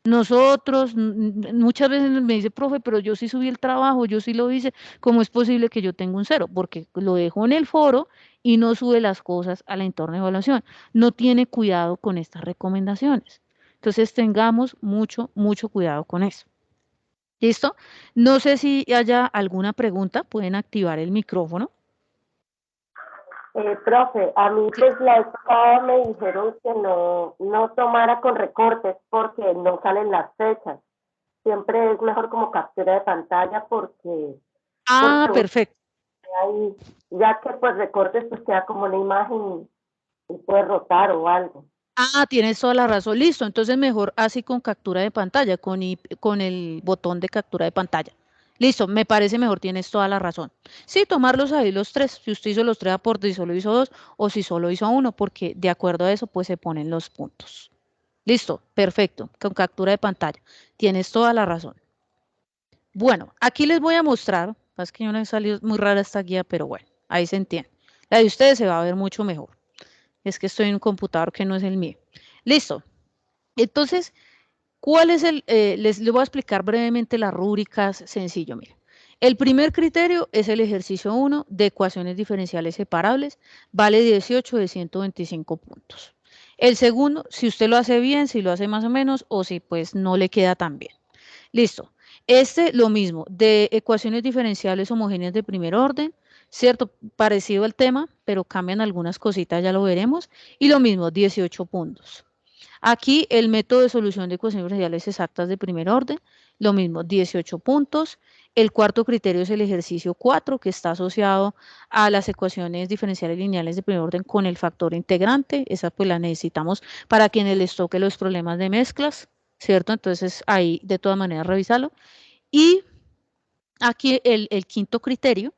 Speaker 1: Nosotros, muchas veces me dice, profe, pero yo sí subí el trabajo, yo sí lo hice, ¿cómo es posible que yo tenga un 0? Porque lo dejo en el foro y no sube las cosas al entorno de evaluación. No tiene cuidado con estas recomendaciones. Entonces tengamos mucho, mucho cuidado con eso. ¿Listo? No sé si haya alguna pregunta, pueden activar el micrófono.
Speaker 2: Profe, a mí pues la vez pasada me dijeron que no tomara con recortes porque no salen las fechas. Siempre es mejor como captura de pantalla porque
Speaker 1: Perfecto.
Speaker 2: Ahí, ya que pues recortes pues queda como una imagen y puede rotar o algo.
Speaker 1: Tienes toda la razón. Listo, entonces mejor así con captura de pantalla, con el botón de captura de pantalla. Listo, me parece mejor, tienes toda la razón. Sí, tomarlos ahí los 3, si usted hizo los 3 aportes y solo hizo 2, o si solo hizo 1, porque de acuerdo a eso, pues se ponen los puntos. Listo, perfecto, con captura de pantalla. Tienes toda la razón. Bueno, aquí les voy a mostrar, es que yo no he salido muy rara esta guía, pero bueno, ahí se entiende. La de ustedes se va a ver mucho mejor. Es que estoy en un computador que no es el mío. Listo. Entonces, ¿cuál es les voy a explicar brevemente las rúbricas sencillo, mira. El primer criterio es el ejercicio 1 de ecuaciones diferenciales separables, vale 18 de 125 puntos. El segundo, si usted lo hace bien, si lo hace más o menos, o si pues no le queda tan bien. Listo. Lo mismo, de ecuaciones diferenciales homogéneas de primer orden, ¿cierto? Parecido al tema, pero cambian algunas cositas, ya lo veremos. Y lo mismo, 18 puntos. Aquí el método de solución de ecuaciones diferenciales exactas de primer orden, lo mismo, 18 puntos. El cuarto criterio es el ejercicio 4, que está asociado a las ecuaciones diferenciales lineales de primer orden con el factor integrante. Esa pues la necesitamos para quienes les toque los problemas de mezclas, ¿cierto? Entonces ahí de todas maneras revisarlo. Y aquí el quinto criterio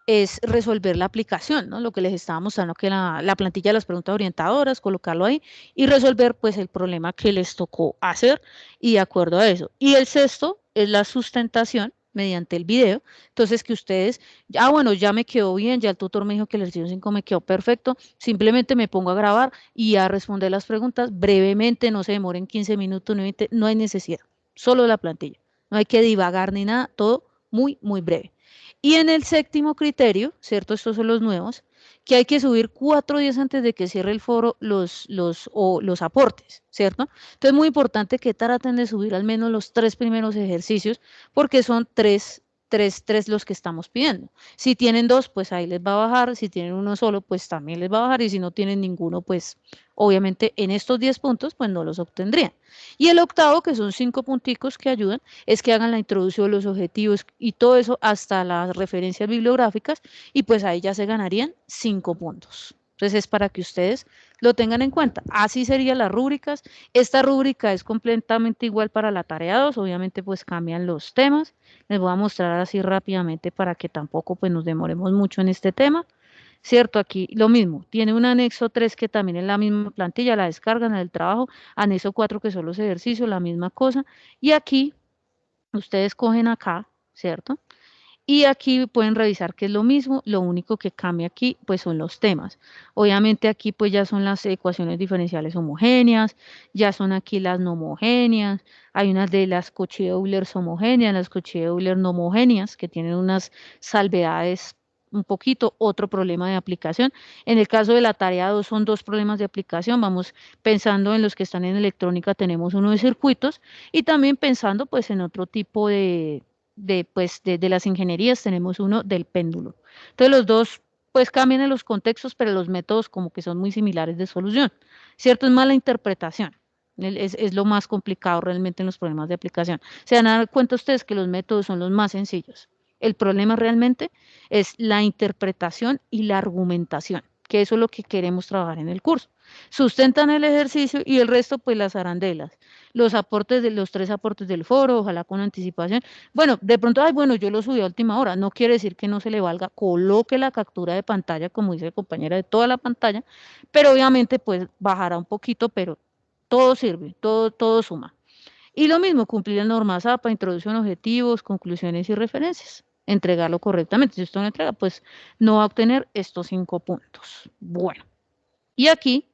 Speaker 1: es resolver la aplicación, ¿no? Lo que les estaba mostrando, que la plantilla de las preguntas orientadoras, colocarlo ahí y resolver pues el problema que les tocó hacer y de acuerdo a eso. Y el sexto es la sustentación mediante el video. Entonces que ustedes, bueno, ya me quedó bien, ya el tutor me dijo que el ejercicio 5 me quedó perfecto, simplemente me pongo a grabar y a responder las preguntas brevemente, no se demoren 15 minutos, no hay necesidad, solo la plantilla. No hay que divagar ni nada, todo muy, muy breve. Y en el séptimo criterio, ¿cierto? Estos son los nuevos, que hay que subir 4 días antes de que cierre el foro los aportes, ¿cierto? Entonces es muy importante que traten de subir al menos los 3 primeros ejercicios, porque son 3 los que estamos pidiendo. Si tienen 2, pues ahí les va a bajar. Si tienen uno solo, pues también les va a bajar. Y si no tienen ninguno, pues obviamente en estos 10 puntos, pues no los obtendrían. Y el octavo, que son 5 punticos que ayudan, es que hagan la introducción, los objetivos y todo eso hasta las referencias bibliográficas y pues ahí ya se ganarían 5 puntos. Entonces es para que ustedes lo tengan en cuenta. Así serían las rúbricas. Esta rúbrica es completamente igual para la tarea 2, obviamente pues cambian los temas. Les voy a mostrar así rápidamente para que tampoco pues nos demoremos mucho en este tema. ¿Cierto? Aquí lo mismo, tiene un anexo 3 que también es la misma plantilla, la descargan en el trabajo, anexo 4 que son los ejercicios, la misma cosa, y aquí ustedes cogen acá, ¿cierto? Y aquí pueden revisar que es lo mismo, lo único que cambia aquí pues son los temas. Obviamente aquí pues ya son las ecuaciones diferenciales homogéneas, ya son aquí las no homogéneas, hay unas de las Cauchy-Euler homogéneas, las Cauchy-Euler no homogéneas que tienen unas salvedades un poquito, otro problema de aplicación. En el caso de la tarea 2 son dos problemas de aplicación, vamos pensando en los que están en electrónica, tenemos uno de circuitos y también pensando pues en otro tipo de las ingenierías tenemos uno del péndulo. Entonces los dos pues cambian en los contextos, pero los métodos como que son muy similares de solución. ¿Cierto? Es mala interpretación. Es lo más complicado realmente en los problemas de aplicación. Se van a dar cuenta ustedes que los métodos son los más sencillos. El problema realmente es la interpretación y la argumentación, que eso es lo que queremos trabajar en el curso. Sustentan el ejercicio y el resto pues las arandelas. Los aportes de los 3 aportes del foro, ojalá con anticipación. Bueno, de pronto, ay, bueno, yo lo subí a última hora, no quiere decir que no se le valga, coloque la captura de pantalla, como dice compañera, de toda la pantalla, pero obviamente pues bajará un poquito, pero todo sirve, todo suma. Y lo mismo, cumplir la norma ZAPA, introducción, objetivos, conclusiones y referencias. Entregarlo correctamente. Si usted no entrega, pues no va a obtener estos 5 puntos. Bueno, y aquí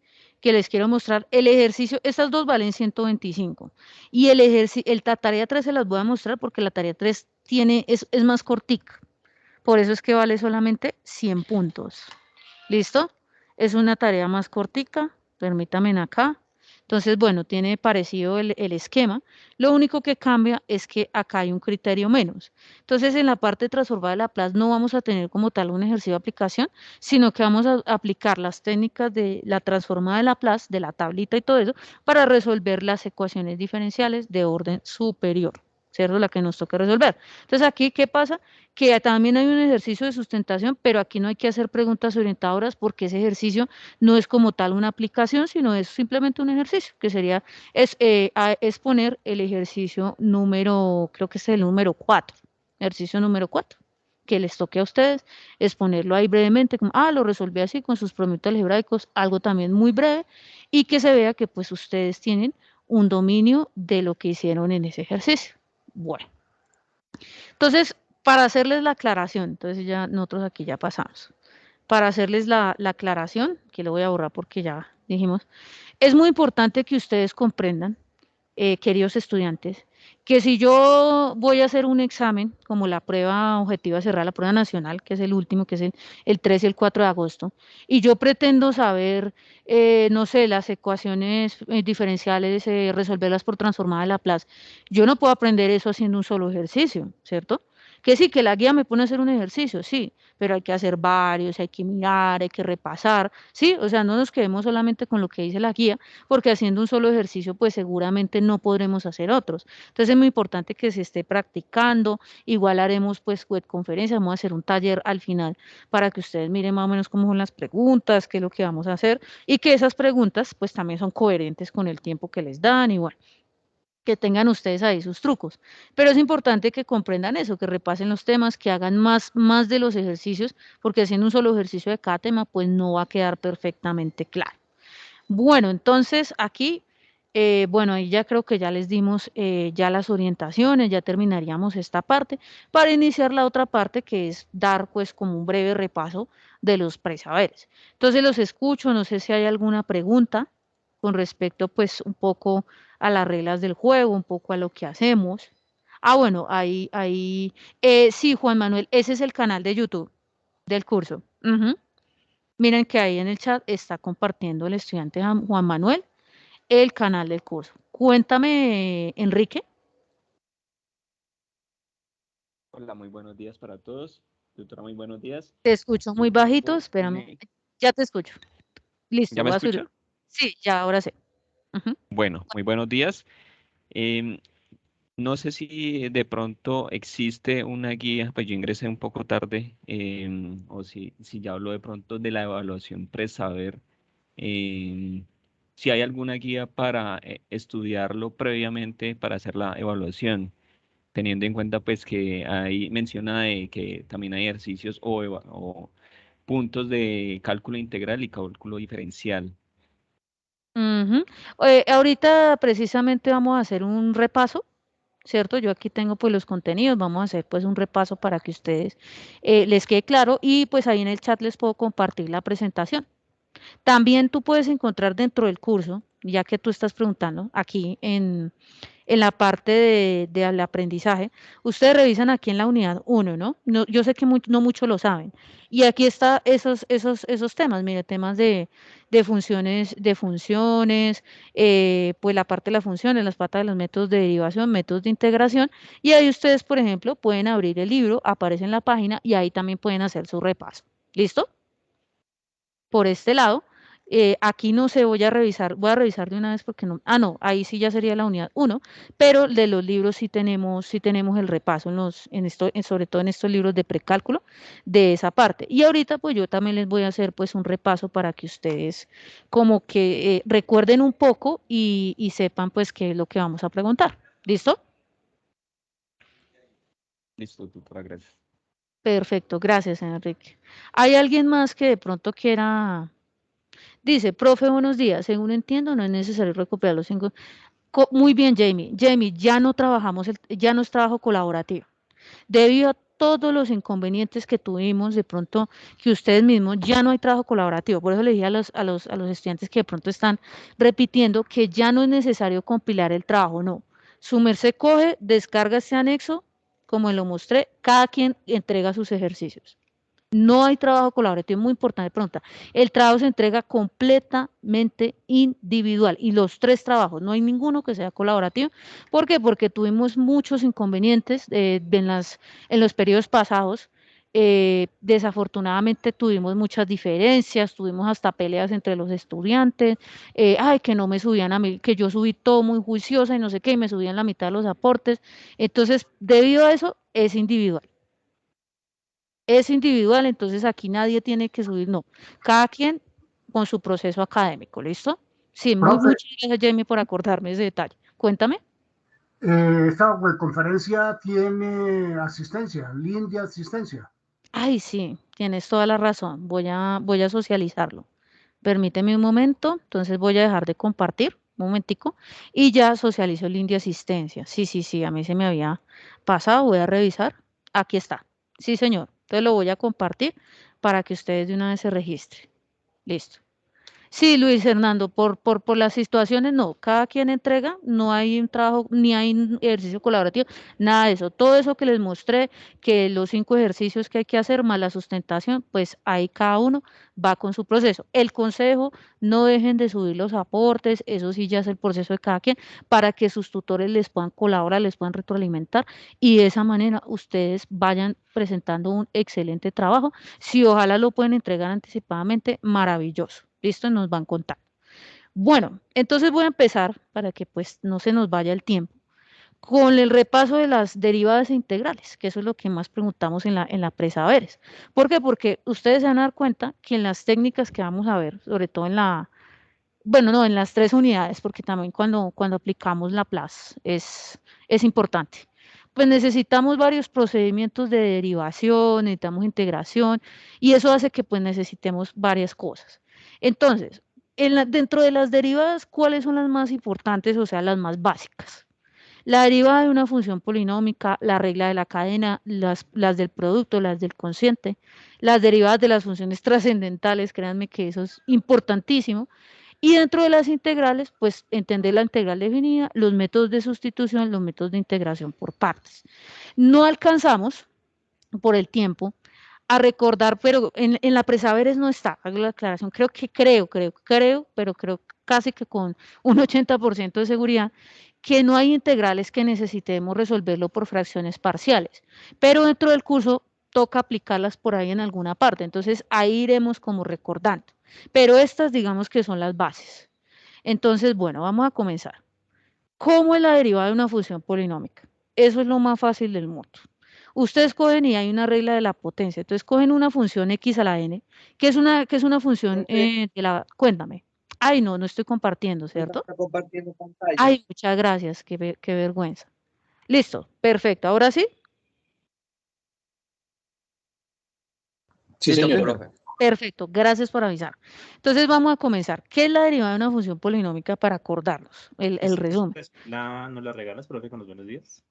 Speaker 1: que les quiero mostrar el ejercicio, estas dos valen 125. Y el ejercicio, la tarea 3 se las voy a mostrar porque la tarea 3 es más cortica. Por eso es que vale solamente 100 puntos. ¿Listo? Es una tarea más cortica. Permítanme acá. Entonces, bueno, tiene parecido el esquema. Lo único que cambia es que acá hay un criterio menos. Entonces, en la parte transformada de Laplace no vamos a tener como tal un ejercicio de aplicación, sino que vamos a aplicar las técnicas de la transformada de Laplace, de la tablita y todo eso, para resolver las ecuaciones diferenciales de orden superior, ¿cierto? La que nos toca resolver. Entonces, aquí, ¿qué pasa? Que también hay un ejercicio de sustentación, pero aquí no hay que hacer preguntas orientadoras porque ese ejercicio no es como tal una aplicación, sino es simplemente un ejercicio, que sería exponer el ejercicio número, creo que es el número 4, ejercicio número 4, que les toque a ustedes, exponerlo ahí brevemente, como, lo resolví así con sus promitos algebraicos, algo también muy breve, y que se vea que pues ustedes tienen un dominio de lo que hicieron en ese ejercicio. Bueno, entonces, para hacerles la aclaración, entonces ya nosotros aquí ya pasamos. Para hacerles la aclaración, que lo voy a borrar porque ya dijimos, es muy importante que ustedes comprendan, queridos estudiantes, que si yo voy a hacer un examen, como la prueba objetiva cerrada, la prueba nacional, que es el último, que es el 3 y el 4 de agosto, y yo pretendo saber, no sé, las ecuaciones diferenciales, resolverlas por transformada de Laplace, yo no puedo aprender eso haciendo un solo ejercicio, ¿cierto? Que sí, que la guía me pone a hacer un ejercicio, sí, pero hay que hacer varios, hay que mirar, hay que repasar, ¿sí? O sea, no nos quedemos solamente con lo que dice la guía, porque haciendo un solo ejercicio, pues seguramente no podremos hacer otros. Entonces es muy importante que se esté practicando, igual haremos pues web conferencia, vamos a hacer un taller al final para que ustedes miren más o menos cómo son las preguntas, qué es lo que vamos a hacer, y que esas preguntas pues también son coherentes con el tiempo que les dan, y bueno, que tengan ustedes ahí sus trucos. Pero es importante que comprendan eso, que repasen los temas, que hagan más de los ejercicios, porque haciendo un solo ejercicio de cada tema, pues no va a quedar perfectamente claro. Bueno, entonces aquí, bueno, ahí ya creo que ya les dimos ya las orientaciones, ya terminaríamos esta parte, para iniciar la otra parte que es dar pues como un breve repaso de los presaberes. Entonces los escucho, no sé si hay alguna pregunta con respecto pues un poco a las reglas del juego, un poco a lo que hacemos. Bueno, sí, Juan Manuel, ese es el canal de YouTube del curso. Ujú. Miren que ahí en el chat está compartiendo el estudiante Juan Manuel el canal del curso. Cuéntame, Enrique.
Speaker 5: Hola, muy buenos días para todos. Doctora, muy buenos días.
Speaker 1: Te escucho muy bajito, espérame.
Speaker 5: Me...
Speaker 1: Ya te escucho. Listo,
Speaker 5: ¿Ya me
Speaker 1: voy a subir.
Speaker 5: escucha?
Speaker 1: Sí, ya, ahora sí. Ujú.
Speaker 5: Bueno, muy buenos días. Em, no sé si de pronto existe una guía, pues yo ingresé un poco tarde, o si ya hablo de pronto de la evaluación presaber, si hay alguna guía para estudiarlo previamente para hacer la evaluación, teniendo en cuenta pues que ahí menciona de que también hay ejercicios o puntos de cálculo integral y cálculo diferencial.
Speaker 1: Ujú. Ahorita precisamente vamos a hacer un repaso ¿cierto? Yo aquí tengo pues los contenidos, vamos a hacer pues un repaso para que ustedes les quede claro y pues ahí en el chat les puedo compartir la presentación. También tú puedes encontrar dentro del curso, ya que tú estás preguntando aquí en la parte del aprendizaje, ustedes revisan aquí en la unidad 1, ¿no? Yo sé que no muchos lo saben. Y aquí está esos temas, mire, temas de funciones, pues la parte de las funciones, las patas de los métodos de derivación, métodos de integración, y ahí ustedes, por ejemplo, pueden abrir el libro, aparece en la página, y ahí también pueden hacer su repaso. ¿Listo? Por este lado. Aquí no se voy a revisar de una vez porque no, no, ahí sí ya sería la unidad 1, pero de los libros sí tenemos el repaso sobre todo en estos libros de precálculo de esa parte. Y ahorita pues yo también les voy a hacer pues un repaso para que ustedes como que recuerden un poco y sepan pues qué es lo que vamos a preguntar. ¿Listo?
Speaker 5: Listo, tutora, gracias.
Speaker 1: Perfecto, gracias, Enrique. ¿Hay alguien más que de pronto quiera? Dice, profe, buenos días. Según entiendo, no es necesario recuperar los 5. Muy bien, Jamie. Jamie, ya no trabajamos, ya no es trabajo colaborativo. Debido a todos los inconvenientes que tuvimos, de pronto, que ustedes mismos, ya no hay trabajo colaborativo. Por eso le dije a los estudiantes que de pronto están repitiendo que ya no es necesario compilar el trabajo, no. Su merced coge, descarga este anexo, como lo mostré, cada quien entrega sus ejercicios. No hay trabajo colaborativo, es muy importante pregunta. El trabajo se entrega completamente individual y los 3 trabajos, no hay ninguno que sea colaborativo. ¿Por qué? Porque tuvimos muchos inconvenientes en los periodos pasados. Desafortunadamente tuvimos muchas diferencias, tuvimos hasta peleas entre los estudiantes, que no me subían a mí, que yo subí todo muy juiciosa y no sé qué, y me subían la mitad de los aportes. Entonces, debido a eso, es individual. Es individual, entonces aquí nadie tiene que subir, no. Cada quien con su proceso académico, ¿listo? Sí, muchas gracias, Jamie, por acordarme ese detalle. Cuéntame.
Speaker 4: Esta webconferencia tiene asistencia, link de asistencia.
Speaker 1: Ay, sí, tienes toda la razón. Voy a socializarlo. Permíteme un momento, entonces voy a dejar de compartir, un momentico, y ya socializo el link de asistencia. Sí, a mí se me había pasado, voy a revisar. Aquí está. Sí, señor. Entonces lo voy a compartir para que ustedes de una vez se registren. Listo. Sí, Luis Hernando, por las situaciones no, cada quien entrega, no hay un trabajo, ni hay un ejercicio colaborativo, nada de eso. Todo eso que les mostré, que los 5 ejercicios que hay que hacer, más la sustentación, pues ahí cada uno va con su proceso. El consejo, no dejen de subir los aportes, eso sí ya es el proceso de cada quien, para que sus tutores les puedan colaborar, les puedan retroalimentar y de esa manera ustedes vayan presentando un excelente trabajo. Si ojalá lo pueden entregar anticipadamente, maravilloso. ¿Listo? Nos van contando. Bueno, entonces voy a empezar para que pues no se nos vaya el tiempo con el repaso de las derivadas integrales, que eso es lo que más preguntamos en la presaberes. ¿Por qué? Porque ustedes se van a dar cuenta que en las técnicas que vamos a ver, sobre todo en en las 3 unidades, porque también cuando aplicamos la PLAS es importante. Pues necesitamos varios procedimientos de derivación, necesitamos integración, y eso hace que pues necesitemos varias cosas. Entonces, dentro de las derivadas, ¿cuáles son las más importantes, o sea, las más básicas? La derivada de una función polinómica, la regla de la cadena, las del producto, las del cociente, las derivadas de las funciones trascendentales, créanme que eso es importantísimo. Y dentro de las integrales, pues entender la integral definida, los métodos de sustitución, los métodos de integración por partes. No alcanzamos por el tiempo a recordar, pero en la presaberes no está, hago la aclaración, pero creo casi que con un 80% de seguridad, que no hay integrales que necesitemos resolverlo por fracciones parciales, pero dentro del curso toca aplicarlas por ahí en alguna parte, entonces ahí iremos como recordando, pero estas digamos que son las bases. Entonces, bueno, vamos a comenzar. ¿Cómo es la derivada de una función polinómica? Eso es lo más fácil del mundo. Ustedes cogen y hay una regla de la potencia. Entonces cogen una función x a la n, que es una función de la... Cuéntame. Ay, no estoy compartiendo, ¿cierto?
Speaker 6: Está compartiendo pantalla.
Speaker 1: Ay, muchas gracias, qué vergüenza. Listo, perfecto. ¿Ahora sí?
Speaker 6: Sí, señor, profe.
Speaker 1: Perfecto, gracias por avisar. Entonces vamos a comenzar. ¿Qué es la derivada de una función polinómica para acordarnos? El resumen.
Speaker 7: ¿No la regalas, profe, con los buenos días?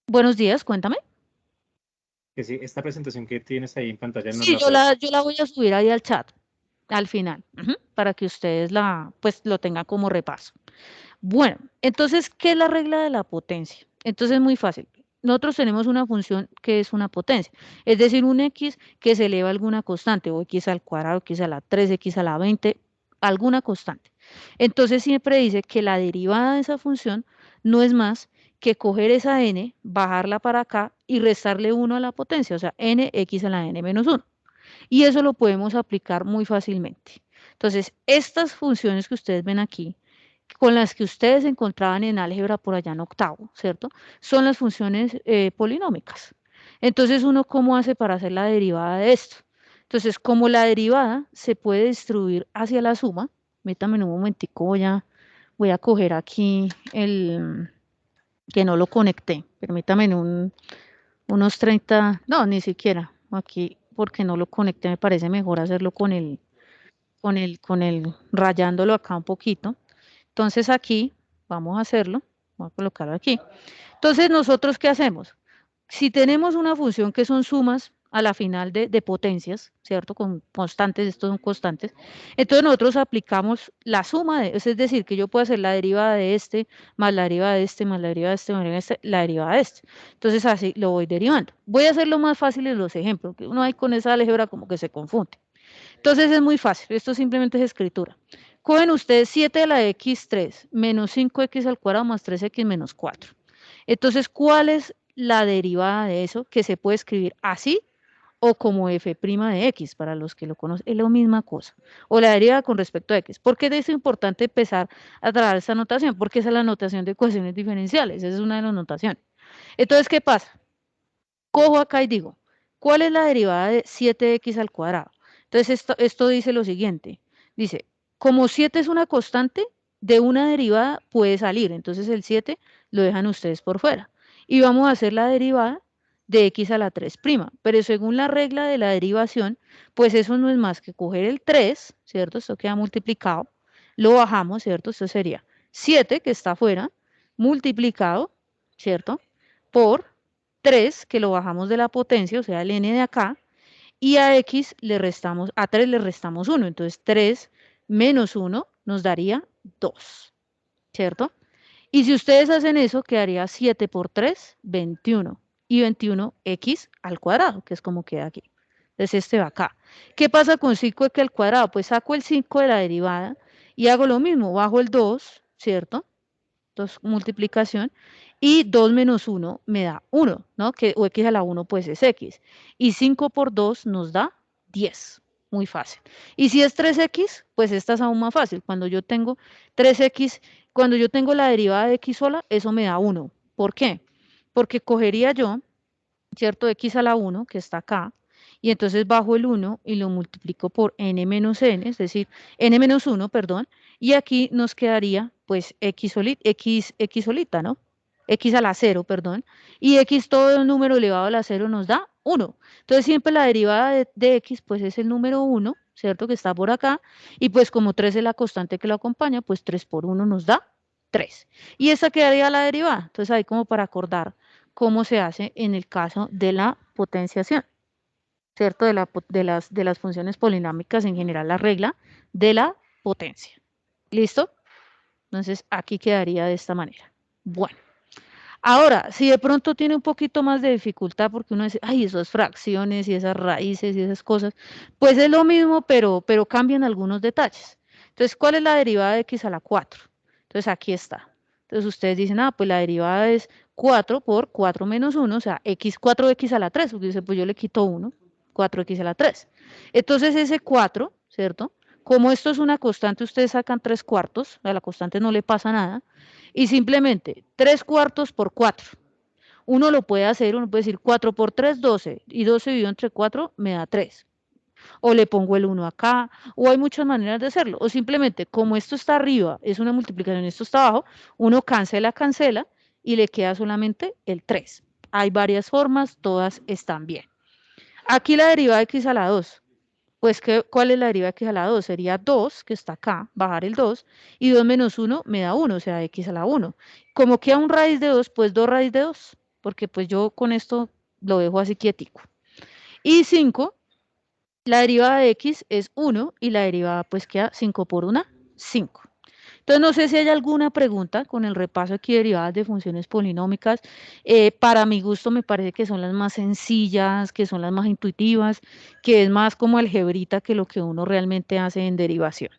Speaker 1: Buenos días, cuéntame.
Speaker 6: Que sí, esta presentación que tienes ahí en pantalla nos
Speaker 1: Sí,
Speaker 6: la puedes.
Speaker 1: yo la voy a subir ahí al chat, al final, para que ustedes pues, lo tengan como repaso. Bueno, entonces, ¿qué es la regla de la potencia? Entonces, es muy fácil. Nosotros tenemos una función que es una potencia, es decir, un x que se eleva a alguna constante, o x al cuadrado, x a la 3, x a la 20, alguna constante. Entonces, siempre dice que la derivada de esa función no es más que coger esa n, bajarla para acá y restarle 1 a la potencia, o sea, nx a la n menos 1. Y eso lo podemos aplicar muy fácilmente. Entonces, estas funciones que ustedes ven aquí, con las que ustedes encontraban en álgebra por allá en octavo, ¿cierto? Son las funciones polinómicas. Entonces, ¿uno cómo hace para hacer la derivada de esto? Entonces, como la derivada se puede distribuir hacia la suma, métame en un momentico, voy a coger aquí el que no lo conecté, permítame en unos 30, no, ni siquiera, aquí, porque no lo conecté, me parece mejor hacerlo con el, rayándolo acá un poquito. Entonces aquí, vamos a hacerlo, voy a colocarlo aquí. Entonces, ¿nosotros qué hacemos? Si tenemos una función que son sumas a la final de potencias, ¿cierto? Con constantes, estos son constantes. Entonces, nosotros aplicamos la suma de, es decir, que yo puedo hacer la derivada de este, más la derivada de este, más la derivada de este, más la derivada de este. Entonces, así lo voy derivando. Voy a hacerlo más fácil en los ejemplos, que uno ahí con esa álgebra como que se confunde. Entonces, es muy fácil. Esto simplemente es escritura. Cogen ustedes 7 a la x3 menos 5x al cuadrado más 3x menos 4. Entonces, ¿cuál es la derivada de eso? Que se puede escribir así o como f' de x, para los que lo conocen, es la misma cosa. O la derivada con respecto a x. ¿Por qué es importante empezar a trabajar esta notación? Porque esa es la notación de ecuaciones diferenciales. Esa es una de las notaciones. Entonces, ¿qué pasa? Cojo acá y digo, ¿cuál es la derivada de 7x al cuadrado? Entonces, esto dice lo siguiente. Dice, como 7 es una constante, de una derivada puede salir. Entonces, el 7 lo dejan ustedes por fuera. Y vamos a hacer la derivada de x a la 3'. Pero según la regla de la derivación, pues eso no es más que coger el 3, ¿cierto? Esto queda multiplicado. Lo bajamos, ¿cierto? Esto sería 7, que está afuera, multiplicado, ¿cierto? Por 3, que lo bajamos de la potencia, o sea, el n de acá, y a x le restamos, a 3 le restamos 1, entonces 3 menos 1 nos daría 2, ¿cierto? Y si ustedes hacen eso, quedaría 7 por 3, 21, y 21x al cuadrado, que es como queda aquí. Entonces este va acá. ¿Qué pasa con 5x al cuadrado? Pues saco el 5 de la derivada y hago lo mismo, bajo el 2, ¿cierto? Entonces, multiplicación, y 2 menos 1 me da 1, ¿no? Que, o x a la 1 pues es x. Y 5 por 2 nos da 10. Muy fácil. Y si es 3x, pues esta es aún más fácil. Cuando yo tengo 3x, cuando yo tengo la derivada de x sola, eso me da 1. ¿Por qué? Porque cogería yo, ¿cierto? X a la 1, que está acá, y entonces bajo el 1 y lo multiplico por n menos n, es decir, n menos 1, perdón, y aquí nos quedaría pues x solita, ¿no? X a la 0, perdón, y x todo el número elevado a la 0 nos da 1. Entonces siempre la derivada de x pues es el número 1, ¿cierto? Que está por acá, y pues como 3 es la constante que lo acompaña, pues 3 por 1 nos da 3. Y esa quedaría la derivada. Entonces ahí como para acordar cómo se hace en el caso de la potenciación, ¿cierto? De las funciones polinámicas en general, la regla de la potencia. ¿Listo? Entonces, aquí quedaría de esta manera. Bueno, ahora, si de pronto tiene un poquito más de dificultad, porque uno dice, ay, esas fracciones y esas raíces y esas cosas, pues es lo mismo, pero cambian algunos detalles. Entonces, ¿cuál es la derivada de x a la 4? Entonces, aquí está. Entonces, ustedes dicen, pues la derivada es 4 por 4 menos 1, o sea, 4x a la 3, porque dice, pues yo le quito 1, 4x a la 3. Entonces, ese 4, ¿cierto? Como esto es una constante, ustedes sacan 3 cuartos, a la constante no le pasa nada, y simplemente 3 cuartos por 4. Uno lo puede hacer, uno puede decir 4 por 3, 12, y 12 dividido entre 4 me da 3. O le pongo el 1 acá, o hay muchas maneras de hacerlo. O simplemente, como esto está arriba, es una multiplicación, esto está abajo, uno cancela, y le queda solamente el 3. Hay varias formas, todas están bien. Aquí la derivada de x a la 2. Pues, ¿cuál es la derivada de x a la 2? Sería 2, que está acá, bajar el 2, y 2 menos 1 me da 1, o sea, x a la 1. Como queda un raíz de 2, pues 2 raíz de 2, porque pues yo con esto lo dejo así quietico. Y 5, la derivada de x es 1 y la derivada pues queda 5 por 1, 5. Entonces no sé si hay alguna pregunta con el repaso aquí de derivadas de funciones polinómicas. Para mi gusto me parece que son las más sencillas, que son las más intuitivas, que es más como algebrita que lo que uno realmente hace en derivación.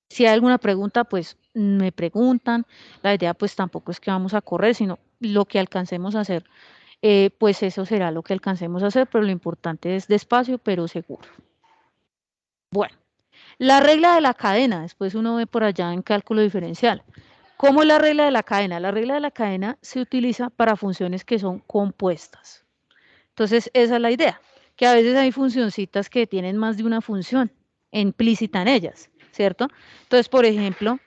Speaker 1: Si hay alguna pregunta, pues me preguntan. La idea pues tampoco es que vamos a correr, sino lo que alcancemos a hacer, pues eso será lo que alcancemos a hacer, pero lo importante es despacio, pero seguro. Bueno, la regla de la cadena, después uno ve por allá en cálculo diferencial. ¿Cómo es la regla de la cadena? La regla de la cadena se utiliza para funciones que son compuestas. Entonces, esa es la idea, que a veces hay funcioncitas que tienen más de una función implícita en ellas, ¿cierto? Entonces, por ejemplo,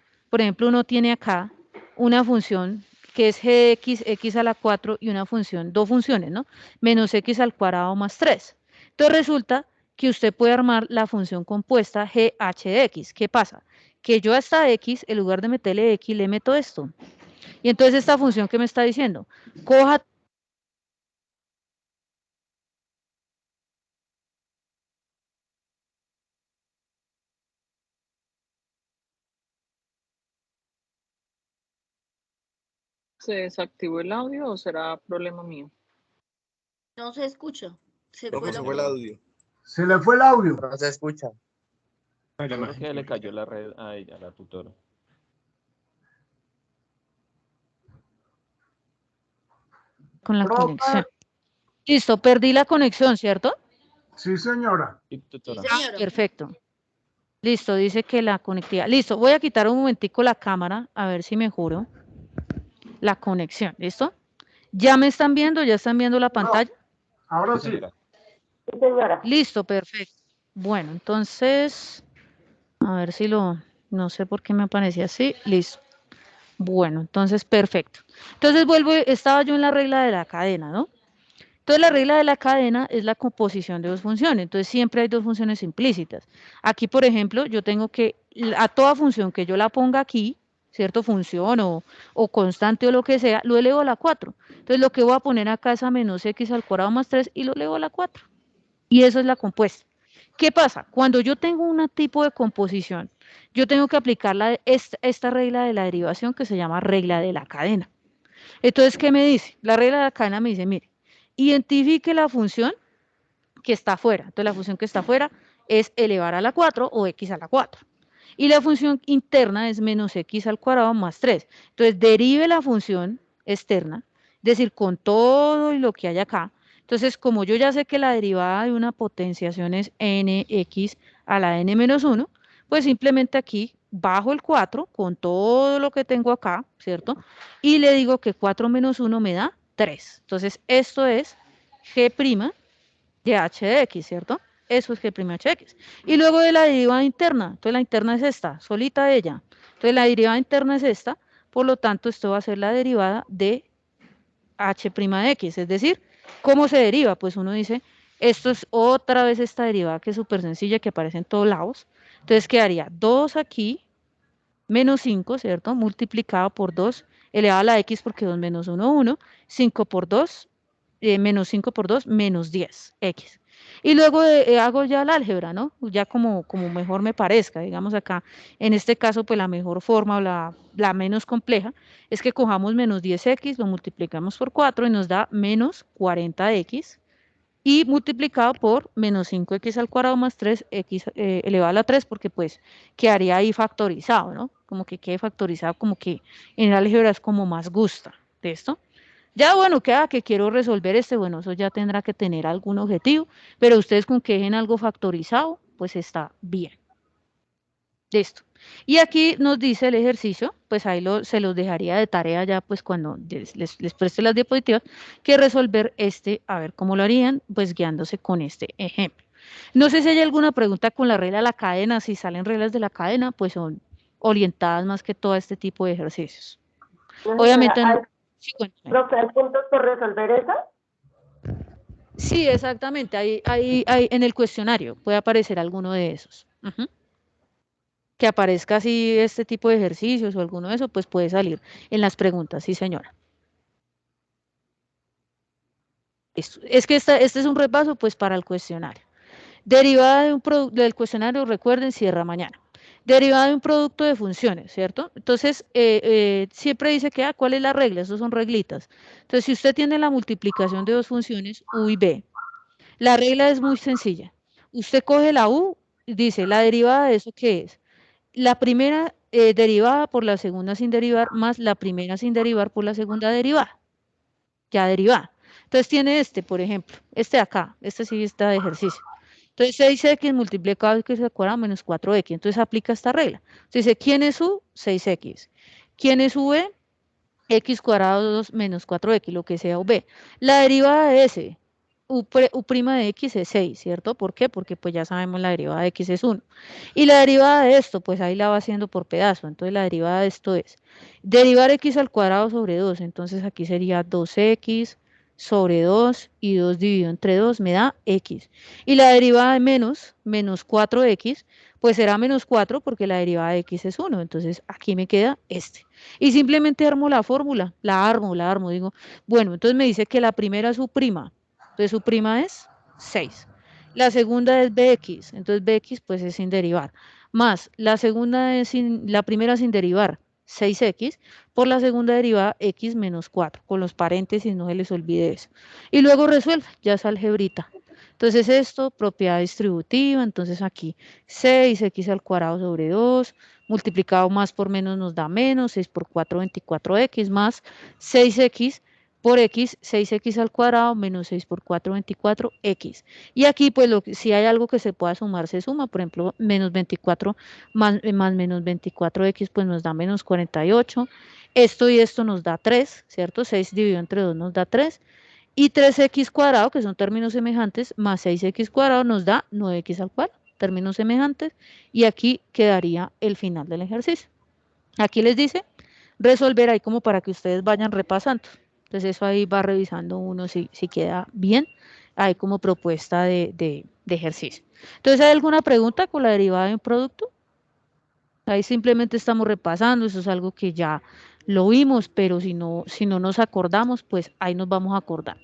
Speaker 1: uno tiene acá una función que es g de x, x a la 4 y una función, dos funciones, ¿no? Menos x al cuadrado más 3. Entonces, resulta que usted puede armar la función compuesta gh de x. ¿Qué pasa? Que yo a esta x, en lugar de meterle x, le meto esto. Y entonces esta función que me está diciendo, coja
Speaker 7: ¿Se desactivó el audio o será problema mío?
Speaker 8: No se escucha. Se
Speaker 9: ¿Cómo
Speaker 8: fue
Speaker 9: se
Speaker 8: la
Speaker 9: fue el audio?
Speaker 4: Se le fue el audio.
Speaker 9: No se escucha.
Speaker 6: No, la
Speaker 5: Yo creo
Speaker 6: imagen
Speaker 5: que le
Speaker 6: pública.
Speaker 5: cayó la red a ella, a la tutora.
Speaker 1: con la
Speaker 4: Profe.
Speaker 1: conexión. Listo, perdí la conexión, ¿cierto?
Speaker 4: Sí, señora.
Speaker 5: Sí,
Speaker 8: Sí,
Speaker 5: tutora.
Speaker 8: señora.
Speaker 1: Perfecto. Listo, dice que la conectividad. Listo, voy a quitar un momentico la cámara, a ver si mejoro la conexión. ¿Listo? ¿Ya me están viendo? ¿Ya están viendo la pantalla?
Speaker 4: Ahora
Speaker 5: Sí,
Speaker 4: sí.
Speaker 5: señora.
Speaker 2: Sí, señora.
Speaker 1: Listo, perfecto. Bueno, entonces, a ver si no sé por qué me aparecía así. Listo. Bueno, entonces, perfecto. Entonces vuelvo, estaba yo en la regla de la cadena, ¿no? Entonces, la regla de la cadena es la composición de dos funciones. Entonces, siempre hay dos funciones implícitas. Aquí, por ejemplo, yo tengo que, a toda función que yo la ponga aquí, ¿cierto? Función o constante o lo que sea, lo elevo a la 4. Entonces, lo que voy a poner acá es a menos x al cuadrado más 3 y lo elevo a la 4. Y eso es la compuesta. ¿Qué pasa? Cuando yo tengo un tipo de composición, yo tengo que aplicar esta regla de la derivación que se llama regla de la cadena. Entonces, ¿qué me dice? La regla de la cadena me dice, mire, identifique la función que está afuera. Entonces, la función que está afuera es elevar a la 4 o x a la 4. Y la función interna es menos x al cuadrado más 3. Entonces, derive la función externa, es decir, con todo y lo que hay acá. Entonces, como yo ya sé que la derivada de una potenciación es nx a la n menos 1, pues simplemente aquí bajo el 4 con todo lo que tengo acá, ¿cierto? Y le digo que 4 menos 1 me da 3. Entonces, esto es g' de h de x, ¿cierto? Eso es g' h de x. Y luego de la derivada interna, entonces la interna es esta, solita ella. Entonces la derivada interna es esta, por lo tanto esto va a ser la derivada de h' de x, es decir, ¿cómo se deriva? Pues uno dice, esto es otra vez esta derivada que es súper sencilla, que aparece en todos lados. Entonces quedaría 2 aquí, menos 5, ¿cierto? Multiplicado por 2, elevado a la x porque 2 menos 1, 1, 5 por 2, menos 5 por 2, menos 10, x. Y luego hago ya el álgebra, ¿no? Ya como mejor me parezca, digamos acá, en este caso, pues la mejor forma o la menos compleja es que cojamos menos 10x, lo multiplicamos por 4 y nos da menos 40x y multiplicado por menos 5x al cuadrado más 3x elevado a la 3, porque pues quedaría ahí factorizado, ¿no? Como que quede factorizado, como que en el álgebra es como más gusta de esto. Ya bueno, queda que quiero resolver bueno, eso ya tendrá que tener algún objetivo, pero ustedes con que dejen algo factorizado, pues está bien. Listo. Y aquí nos dice el ejercicio, pues ahí se los dejaría de tarea ya, pues cuando les preste las diapositivas, que resolver a ver cómo lo harían, pues guiándose con este ejemplo. No sé si hay alguna pregunta con la regla de la cadena, si salen reglas de la cadena, pues son orientadas más que todo a este tipo de ejercicios. Obviamente no. Sí, cuéntame.
Speaker 2: Profe, ¿hay puntos por resolver esa?
Speaker 1: Sí, exactamente. Ahí en el cuestionario puede aparecer alguno de esos. que aparezca así este tipo de ejercicios o alguno de eso, pues puede salir en las preguntas, sí señora. Es que este es un repaso pues para el cuestionario. Derivada de del cuestionario, recuerden, cierra mañana. Derivada de un producto de funciones, ¿cierto? Entonces, siempre dice que, ¿cuál es la regla? Esas son reglitas. Entonces, si usted tiene la multiplicación de dos funciones, U y B, la regla es muy sencilla. Usted coge la U y dice, ¿la derivada de eso qué es? La primera derivada por la segunda sin derivar, más la primera sin derivar por la segunda derivada. Ya derivada. Entonces, tiene por ejemplo, este de acá, este sí está de ejercicio. Entonces 6x multiplicado x al cuadrado menos 4x. Entonces aplica esta regla. Entonces dice, ¿quién es U? 6x. ¿Quién es V? X cuadrado 2 menos 4x, lo que sea V. La derivada de ese, U' de X es 6, ¿cierto? ¿Por qué? Porque pues ya sabemos la derivada de X es 1. Y la derivada de esto, pues ahí la va haciendo por pedazo. Entonces la derivada de esto es derivar X al cuadrado sobre 2. Entonces aquí sería 2x sobre 2 y 2 dividido entre 2 me da X. Y la derivada de menos 4x, pues será menos 4 porque la derivada de X es 1. Entonces aquí me queda este. Y simplemente armo la fórmula, la armo, digo, bueno, entonces me dice que la primera es su prima, entonces su prima es 6. La segunda es Bx, entonces Bx pues es sin derivar, más la segunda es la primera sin derivar, 6x, por la segunda derivada x menos 4, con los paréntesis, no se les olvide eso. Y luego resuelve, ya es algebrita. Entonces esto, propiedad distributiva, entonces aquí 6x al cuadrado sobre 2, multiplicado más por menos nos da menos, 6 por 4, 24x, más 6x por x, 6x al cuadrado, menos 6 por 4, 24x. Y aquí, pues, si hay algo que se pueda sumar, se suma. Por ejemplo, menos 24 más menos 24x, pues nos da menos 48. Esto y esto nos da 3, ¿cierto? 6 dividido entre 2 nos da 3. Y 3x cuadrado, que son términos semejantes, más 6x cuadrado nos da 9x al cuadrado, términos semejantes, y aquí quedaría el final del ejercicio. Aquí les dice resolver ahí como para que ustedes vayan repasando. Entonces eso ahí va revisando uno si queda bien, ahí como propuesta de ejercicio. Entonces, ¿hay alguna pregunta con la derivada de un producto? Ahí simplemente estamos repasando, eso es algo que ya lo vimos, pero si no nos acordamos, pues ahí nos vamos acordando.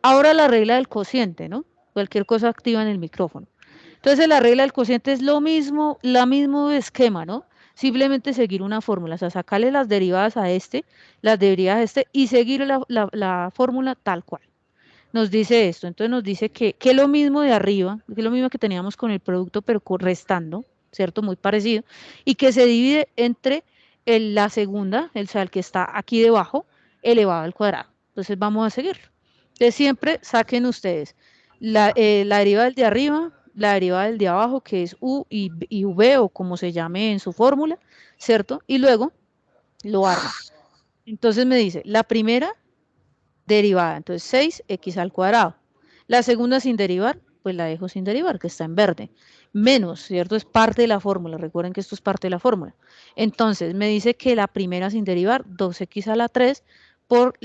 Speaker 1: Ahora la regla del cociente, ¿no? Cualquier cosa activa en el micrófono. Entonces la regla del cociente es lo mismo, la mismo esquema, ¿no? Simplemente seguir una fórmula, o sea, sacarle las derivadas a las derivadas a y seguir la fórmula tal cual. Nos dice esto, entonces nos dice que es lo mismo de arriba, que es lo mismo que teníamos con el producto, pero restando, ¿cierto? Muy parecido, y que se divide entre la segunda, o sea, el que está aquí debajo, elevado al cuadrado. Entonces vamos a seguirlo. Entonces siempre saquen ustedes la derivada del de arriba, la derivada del de abajo, que es U y V, o como se llame en su fórmula, ¿cierto? Y luego lo arman. Entonces me dice, la primera derivada, entonces 6x al cuadrado. La segunda sin derivar, pues la dejo sin derivar, que está en verde. Menos, ¿cierto? Es parte de la fórmula, recuerden que esto es parte de la fórmula. Entonces, me dice que la primera sin derivar, 2x a la 3, por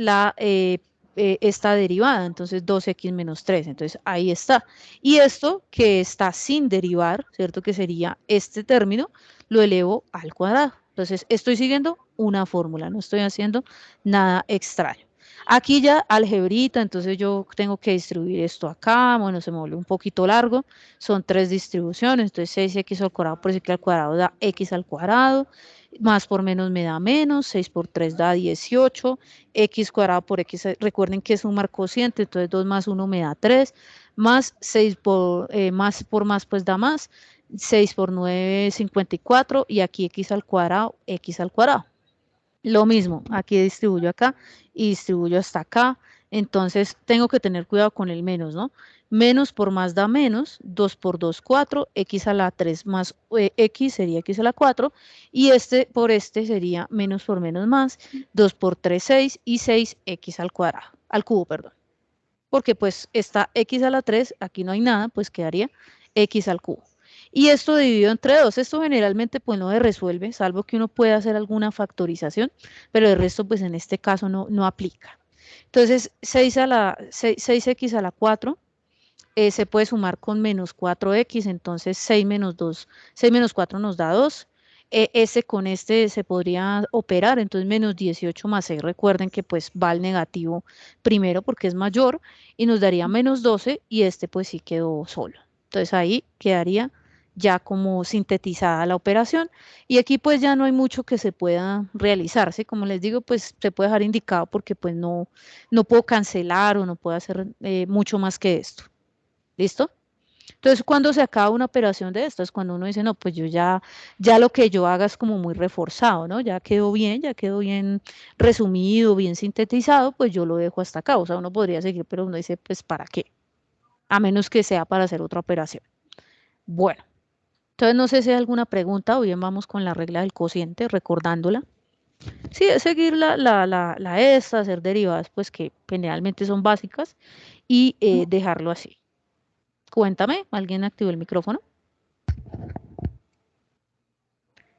Speaker 1: esta derivada, entonces 2x menos 3, entonces ahí está. Y esto que está sin derivar, ¿cierto? Que sería este término, lo elevo al cuadrado. Entonces, estoy siguiendo una fórmula, no estoy haciendo nada extraño. Aquí ya algebrita, entonces yo tengo que distribuir esto acá, bueno, se me vuelve un poquito largo, son 3 distribuciones, entonces 6x al cuadrado por x al cuadrado da x al cuadrado, más por menos me da menos, 6 por 3 da 18, x cuadrado por x, recuerden que es sumar cociente, entonces 2 más 1 me da 3, más 6 por más pues da más, 6 por 9, 54, y aquí x al cuadrado. Lo mismo, aquí distribuyo acá y distribuyo hasta acá. Entonces tengo que tener cuidado con el menos, ¿no? Menos por más da menos, 2 por 2, 4, x a la 3 más x sería x a la 4, y por este sería menos por menos más, 2 por 3, 6, y 6x al cubo, perdón. Porque pues está x a la 3, aquí no hay nada, pues quedaría x al cubo. Y esto dividido entre 2, esto generalmente pues no se resuelve, salvo que uno pueda hacer alguna factorización, pero el resto pues en este caso no aplica. Entonces 6x a la 4 se puede sumar con menos 4x, entonces 6 menos 2, 6 menos 4 nos da 2. Ese con este se podría operar, entonces menos 18 más 6, recuerden que pues va al negativo primero porque es mayor, y nos daría menos 12, y este pues sí quedó solo. Entonces ahí quedaría ya como sintetizada la operación, y aquí pues ya no hay mucho que se pueda realizarse, como les digo, pues se puede dejar indicado porque pues no puedo cancelar o no puedo hacer mucho más que esto. ¿Listo? Entonces, cuando se acaba una operación de estas, cuando uno dice, no, pues yo ya lo que yo haga es como muy reforzado, ¿no? Ya quedó bien resumido, bien sintetizado, pues yo lo dejo hasta acá. O sea, uno podría seguir, pero uno dice, pues, ¿para qué? A menos que sea para hacer otra operación. Bueno, entonces no sé si hay alguna pregunta, o bien vamos con la regla del cociente, recordándola. Sí, es seguir la esta, hacer derivadas, pues que generalmente son básicas, y dejarlo así. Cuéntame, ¿alguien activó el micrófono?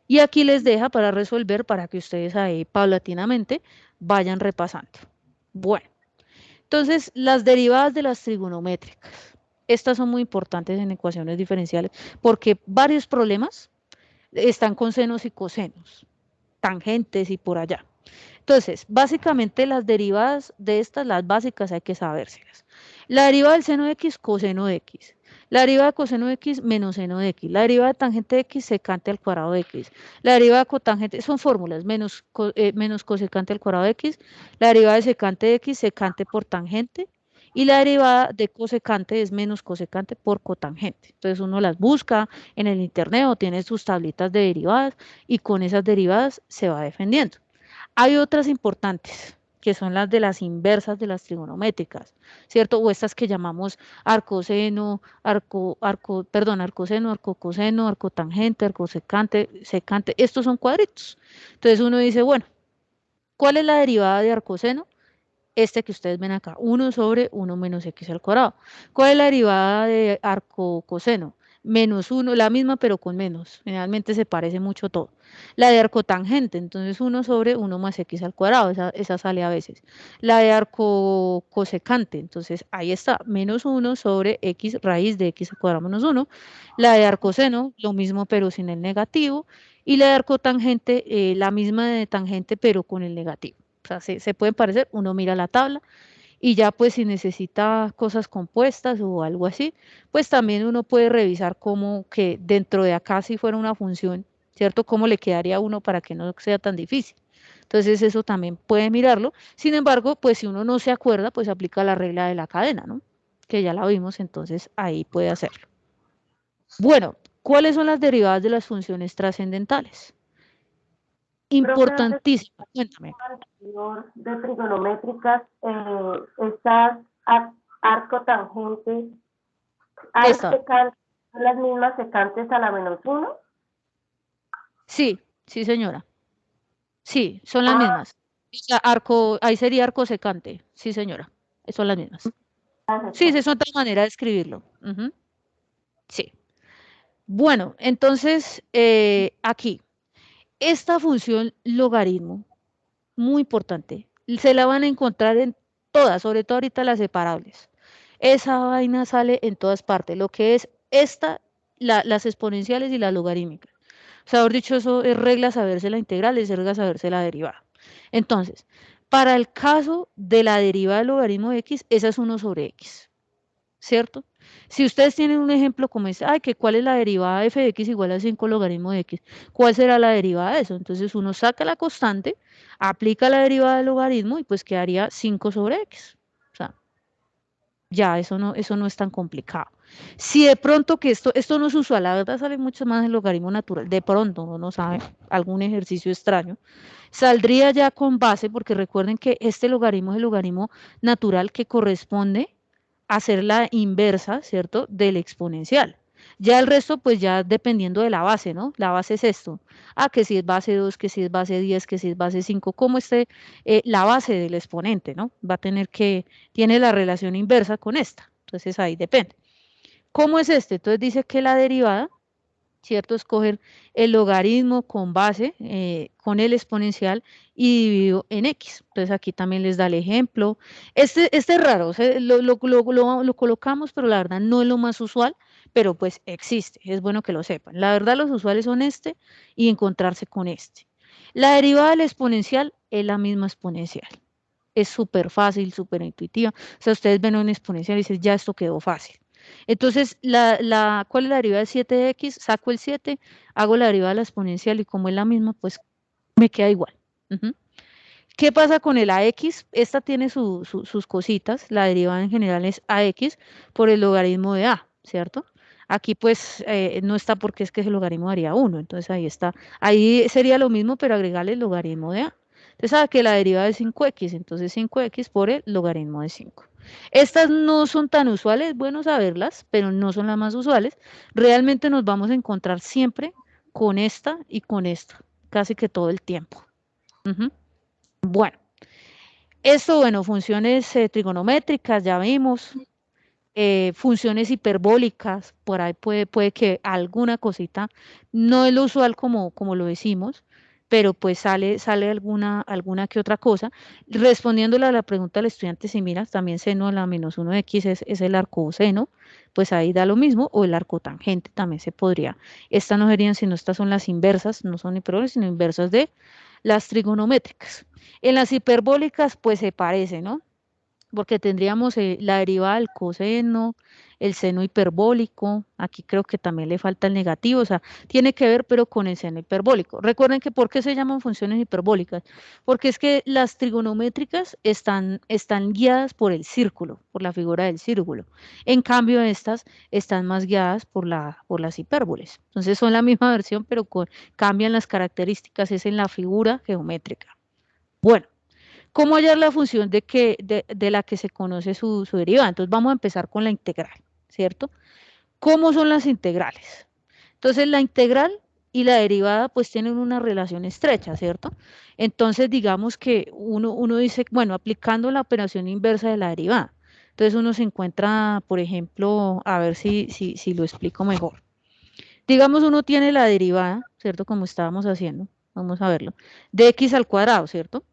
Speaker 1: Y aquí les deja para resolver, para que ustedes ahí paulatinamente vayan repasando. Bueno, entonces las derivadas de las trigonométricas. Estas son muy importantes en ecuaciones diferenciales porque varios problemas están con senos y cosenos, tangentes y por allá. Entonces, básicamente las derivadas de estas, las básicas, hay que sabérselas. La derivada del seno de x, coseno de x. La derivada de coseno de x menos seno de x. La derivada de tangente de x, secante al cuadrado de x. La derivada de cotangente, son fórmulas, menos cosecante al cuadrado de x. La derivada de secante de x, secante por tangente. Y la derivada de cosecante es menos cosecante por cotangente. Entonces uno las busca en el internet o tiene sus tablitas de derivadas, y con esas derivadas se va defendiendo. Hay otras importantes, que son las de las inversas de las trigonométricas, ¿cierto? O estas que llamamos arcoseno, arcoseno, arcocoseno, arcotangente, arcosecante, secante. Estos son cuadritos. Entonces uno dice, bueno, ¿cuál es la derivada de arcoseno? Este que ustedes ven acá, 1 sobre 1 menos x al cuadrado. ¿Cuál es la derivada de arcocoseno? Menos 1, la misma pero con menos. Generalmente se parece mucho todo. La de arcotangente, entonces 1 sobre 1 más x al cuadrado, esa sale a veces. La de arcocosecante, entonces ahí está, menos 1 sobre x raíz de x al cuadrado menos 1. La de arcoseno, lo mismo pero sin el negativo. Y la de arcotangente, la misma de tangente pero con el negativo. O sea, se pueden parecer, uno mira la tabla, y ya pues si necesita cosas compuestas o algo así, pues también uno puede revisar cómo que dentro de acá, si fuera una función, ¿cierto? Cómo le quedaría a uno para que no sea tan difícil. Entonces eso también puede mirarlo. Sin embargo, pues si uno no se acuerda, pues aplica la regla de la cadena, ¿no? Que ya la vimos, entonces ahí puede hacerlo. Bueno, ¿cuáles son las derivadas de las funciones trascendentales? Importantísimo, cuéntame.
Speaker 2: De trigonométricas, estas arcotangentes, secante, ¿son las mismas secantes a la menos 1?
Speaker 1: Sí, sí, señora. Sí, son las mismas. Ahí sería arco secante. Sí, señora. Son las mismas. Sí, esa es otra manera de escribirlo. Sí. Bueno, entonces, aquí, esta función logaritmo, muy importante, se la van a encontrar en todas, sobre todo ahorita las separables. Esa vaina sale en todas partes, lo que es las exponenciales y las logarítmicas. O sea, dicho, eso es regla saberse la integral, es regla saberse la derivada. Entonces, para el caso de la derivada del logaritmo de x, esa es 1 sobre x, ¿cierto? Si ustedes tienen un ejemplo como este, que ¿cuál es la derivada de f de x igual a 5 logaritmo de x? ¿Cuál será la derivada de eso? Entonces uno saca la constante, aplica la derivada del logaritmo y pues quedaría 5 sobre x. O sea, ya eso no es tan complicado. Si de pronto que esto no es usual, la verdad sale mucho más el logaritmo natural, de pronto uno no sabe algún ejercicio extraño, saldría ya con base, porque recuerden que este logaritmo es el logaritmo natural que corresponde a ser la inversa, ¿cierto?, del exponencial. Ya el resto, pues ya dependiendo de la base, ¿no? La base es esto. Que si es base 2, que si es base 10, que si es base 5, como esté la base del exponente, ¿no? Va a tener tiene la relación inversa con esta. Entonces ahí depende. ¿Cómo es este? Entonces dice que la derivada ¿cierto? Escoger el logaritmo con base, con el exponencial y dividido en x. Entonces aquí también les da el ejemplo. Este es raro, o sea, lo colocamos, pero la verdad no es lo más usual, pero pues existe, es bueno que lo sepan. La verdad los usuales son este y encontrarse con este. La derivada del exponencial es la misma exponencial. Es súper fácil, súper intuitiva. O sea, ustedes ven un exponencial y dicen, ya esto quedó fácil. Entonces, ¿cuál es la derivada de 7 de x? Saco el 7, hago la derivada de la exponencial y como es la misma, pues me queda igual. ¿Qué pasa con el ax? Esta tiene sus cositas. La derivada en general es ax por el logaritmo de a, ¿cierto? Aquí pues no está porque es que el logaritmo daría 1, entonces ahí está. Ahí sería lo mismo, pero agregarle el logaritmo de a. Entonces sabe que la derivada es 5x, entonces 5x por el logaritmo de 5. Estas no son tan usuales, bueno saberlas, pero no son las más usuales. Realmente nos vamos a encontrar siempre con esta y con esta, casi que todo el tiempo. Bueno, bueno, funciones trigonométricas, ya vimos, funciones hiperbólicas, por ahí puede que alguna cosita, no es lo usual como lo decimos, pero pues sale alguna que otra cosa. Respondiéndole a la pregunta del estudiante, si miras, también seno a la menos 1x es el arcoseno, pues ahí da lo mismo, o el arcotangente también se podría. Estas no serían, sino estas son las inversas, no son hiperbólicas, sino inversas de las trigonométricas. En las hiperbólicas, pues se parece, ¿no? Porque tendríamos la derivada del coseno, el seno hiperbólico, aquí creo que también le falta el negativo, o sea, tiene que ver pero con el seno hiperbólico. Recuerden que ¿por qué se llaman funciones hiperbólicas? Porque es que las trigonométricas están guiadas por el círculo, por la figura del círculo. En cambio, estas están más guiadas por las hipérboles. Entonces son la misma versión, pero cambian las características, es en la figura geométrica. Bueno. ¿Cómo hallar la función de la que se conoce su derivada? Entonces vamos a empezar con la integral, ¿cierto? ¿Cómo son las integrales? Entonces la integral y la derivada pues tienen una relación estrecha, ¿cierto? Entonces digamos que uno dice, bueno, aplicando la operación inversa de la derivada. Entonces uno se encuentra, por ejemplo, a ver si lo explico mejor. Digamos uno tiene la derivada, ¿cierto? Como estábamos haciendo, vamos a verlo, de x al cuadrado, ¿cierto?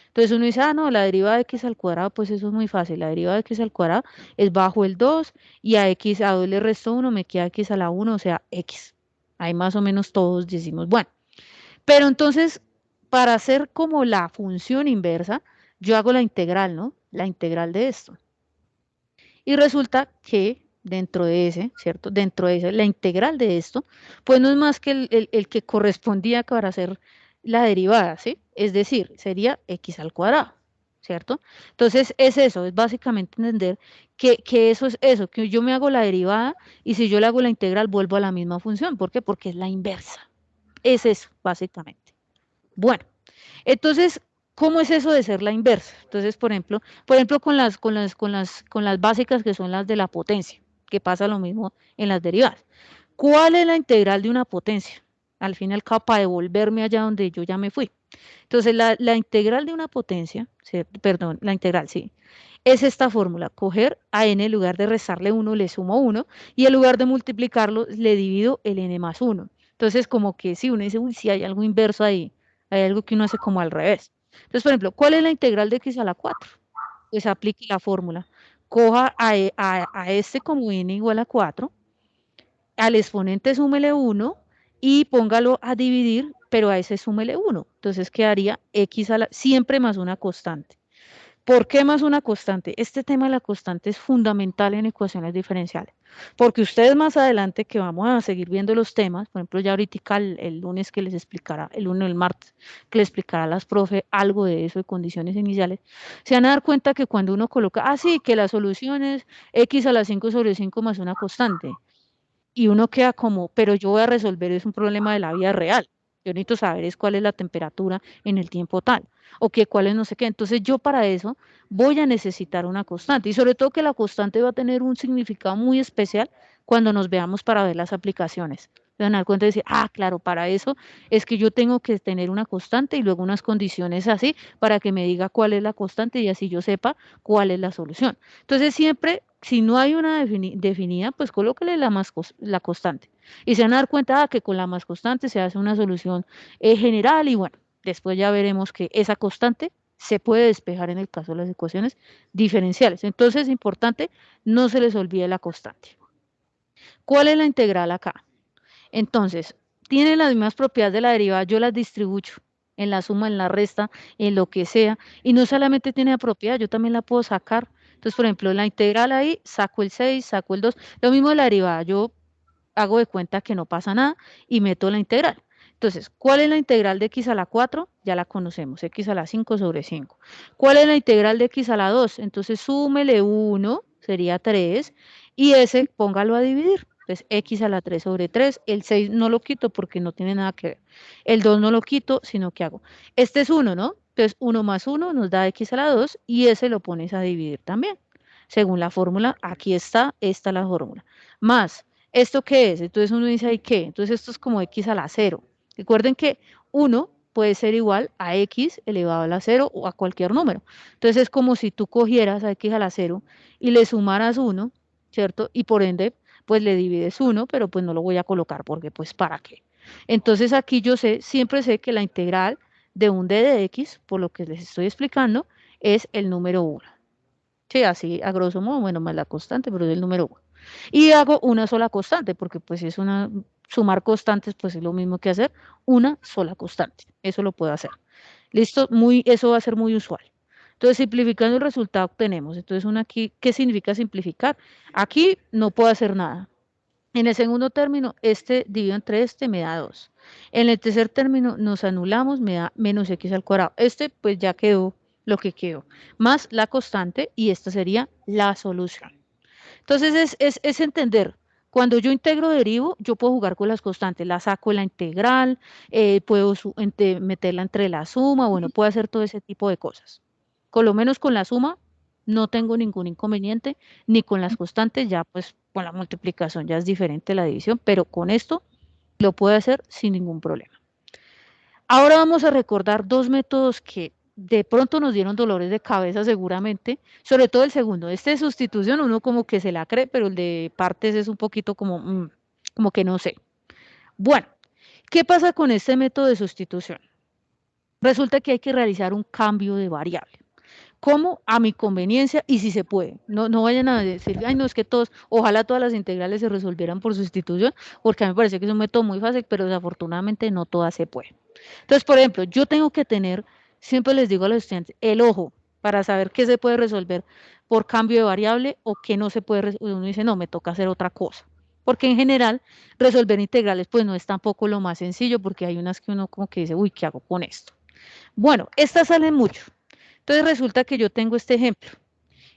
Speaker 1: Entonces uno dice, no, la derivada de x al cuadrado, pues eso es muy fácil. La derivada de x al cuadrado es bajo el 2 y a 2 le resto 1, me queda x a la 1, o sea, x. Ahí más o menos todos decimos, bueno. Pero entonces, para hacer como la función inversa, yo hago la integral, ¿no? La integral de esto. Y resulta que dentro de ese, ¿cierto? Dentro de ese, la integral de esto, pues no es más que el que correspondía para hacer la derivada, ¿sí? Es decir, sería x al cuadrado, ¿cierto? Entonces, es eso, es básicamente entender que eso es eso, que yo me hago la derivada y si yo le hago la integral vuelvo a la misma función. ¿Por qué? Porque es la inversa. Es eso, básicamente. Bueno, entonces, ¿cómo es eso de ser la inversa? Entonces, por ejemplo, con las básicas que son las de la potencia, que pasa lo mismo en las derivadas. ¿Cuál es la integral de una potencia? Al fin y al cabo, para devolverme allá donde yo ya me fui. Entonces, la integral de una potencia, perdón, la integral, sí, es esta fórmula. Coger a n en lugar de restarle 1, le sumo 1, y en lugar de multiplicarlo, le divido el n más 1. Entonces, como que si uno dice, uy, si hay algo inverso ahí, hay algo que uno hace como al revés. Entonces, por ejemplo, ¿cuál es la integral de x a la 4? Pues aplique la fórmula. Coja a este como n igual a 4, al exponente súmele 1 y póngalo a dividir, pero a ese súmele 1. Entonces quedaría x a la, siempre más una constante. ¿Por qué más una constante? Este tema de la constante es fundamental en ecuaciones diferenciales, porque ustedes más adelante que vamos a seguir viendo los temas, por ejemplo ya ahorita el lunes que les explicará, el martes, que les explicará a las profe algo de eso, de condiciones iniciales, se van a dar cuenta que cuando uno coloca, sí, que la solución es x a la 5 sobre 5 más una constante, y uno queda como, pero yo voy a resolver, es un problema de la vida real. Yo necesito saber es cuál es la temperatura en el tiempo tal, o que cuál es no sé qué. Entonces yo para eso voy a necesitar una constante, y sobre todo que la constante va a tener un significado muy especial cuando nos veamos para ver las aplicaciones. Se van a dar cuenta y decir, claro, para eso es que yo tengo que tener una constante y luego unas condiciones así para que me diga cuál es la constante y así yo sepa cuál es la solución. Entonces siempre si no hay una definida, pues colóquele la constante. Y se van a dar cuenta que con la más constante se hace una solución general y bueno, después ya veremos que esa constante se puede despejar en el caso de las ecuaciones diferenciales. Entonces es importante, no se les olvide la constante. ¿Cuál es la integral acá? Entonces, tiene las mismas propiedades de la derivada, yo las distribuyo en la suma, en la resta, en lo que sea, y no solamente tiene la propiedad, yo también la puedo sacar. Entonces, por ejemplo, la integral ahí, saco el 6, saco el 2, lo mismo de la derivada, yo hago de cuenta que no pasa nada y meto la integral. Entonces, ¿cuál es la integral de x a la 4? Ya la conocemos, x a la 5 sobre 5. ¿Cuál es la integral de x a la 2? Entonces, súmele 1, sería 3, y ese póngalo a dividir. Entonces, x a la 3 sobre 3, el 6 no lo quito porque no tiene nada que ver. El 2 no lo quito, sino que hago. Este es 1, ¿no? Entonces, 1 más 1 nos da x a la 2 y ese lo pones a dividir también. Según la fórmula, aquí está, esta la fórmula. Más, ¿esto qué es? Entonces uno dice, ¿y qué? Entonces esto es como x a la 0. Recuerden que 1 puede ser igual a x elevado a la 0 o a cualquier número. Entonces es como si tú cogieras a x a la 0 y le sumaras 1, ¿cierto? Y por ende, pues le divides 1, pero pues no lo voy a colocar porque pues ¿para qué? Entonces aquí yo sé, siempre sé que la integral de un d de x, por lo que les estoy explicando, es el número 1. Sí, así a grosso modo, bueno, más la constante, pero es el número 1. Y hago una sola constante, porque pues si es sumar constantes, pues es lo mismo que hacer una sola constante. Eso lo puedo hacer. ¿Listo? Eso va a ser muy usual. Entonces, simplificando el resultado obtenemos. Entonces, aquí, ¿qué significa simplificar? Aquí no puedo hacer nada. En el segundo término, este dividido entre este me da 2. En el tercer término nos anulamos, me da menos x al cuadrado. Este pues ya quedó lo que quedó, más la constante y esta sería la solución. Entonces es entender, cuando yo integro derivo, yo puedo jugar con las constantes, la saco en la integral, puedo meterla entre la suma, bueno, puedo hacer todo ese tipo de cosas. Con lo menos con la suma no tengo ningún inconveniente, ni con las constantes, ya pues con la multiplicación ya es diferente la división, pero con esto lo puedo hacer sin ningún problema. Ahora vamos a recordar dos métodos que de pronto nos dieron dolores de cabeza seguramente, sobre todo el segundo. Este de sustitución uno como que se la cree, pero el de partes es un poquito como que no sé. Bueno, ¿qué pasa con este método de sustitución? Resulta que hay que realizar un cambio de variable. ¿Cómo? A mi conveniencia y si se puede. No vayan a decir, ay, no, es que ojalá todas las integrales se resolvieran por sustitución, porque a mí me parece que es un método muy fácil, pero desafortunadamente no todas se pueden. Entonces, por ejemplo, yo tengo que tener, siempre les digo a los estudiantes, el ojo para saber qué se puede resolver por cambio de variable o qué no se puede resolver. Uno dice, no, me toca hacer otra cosa. Porque en general, resolver integrales, pues no es tampoco lo más sencillo, porque hay unas que uno como que dice, uy, ¿qué hago con esto? Bueno, estas salen mucho. Entonces resulta que yo tengo este ejemplo.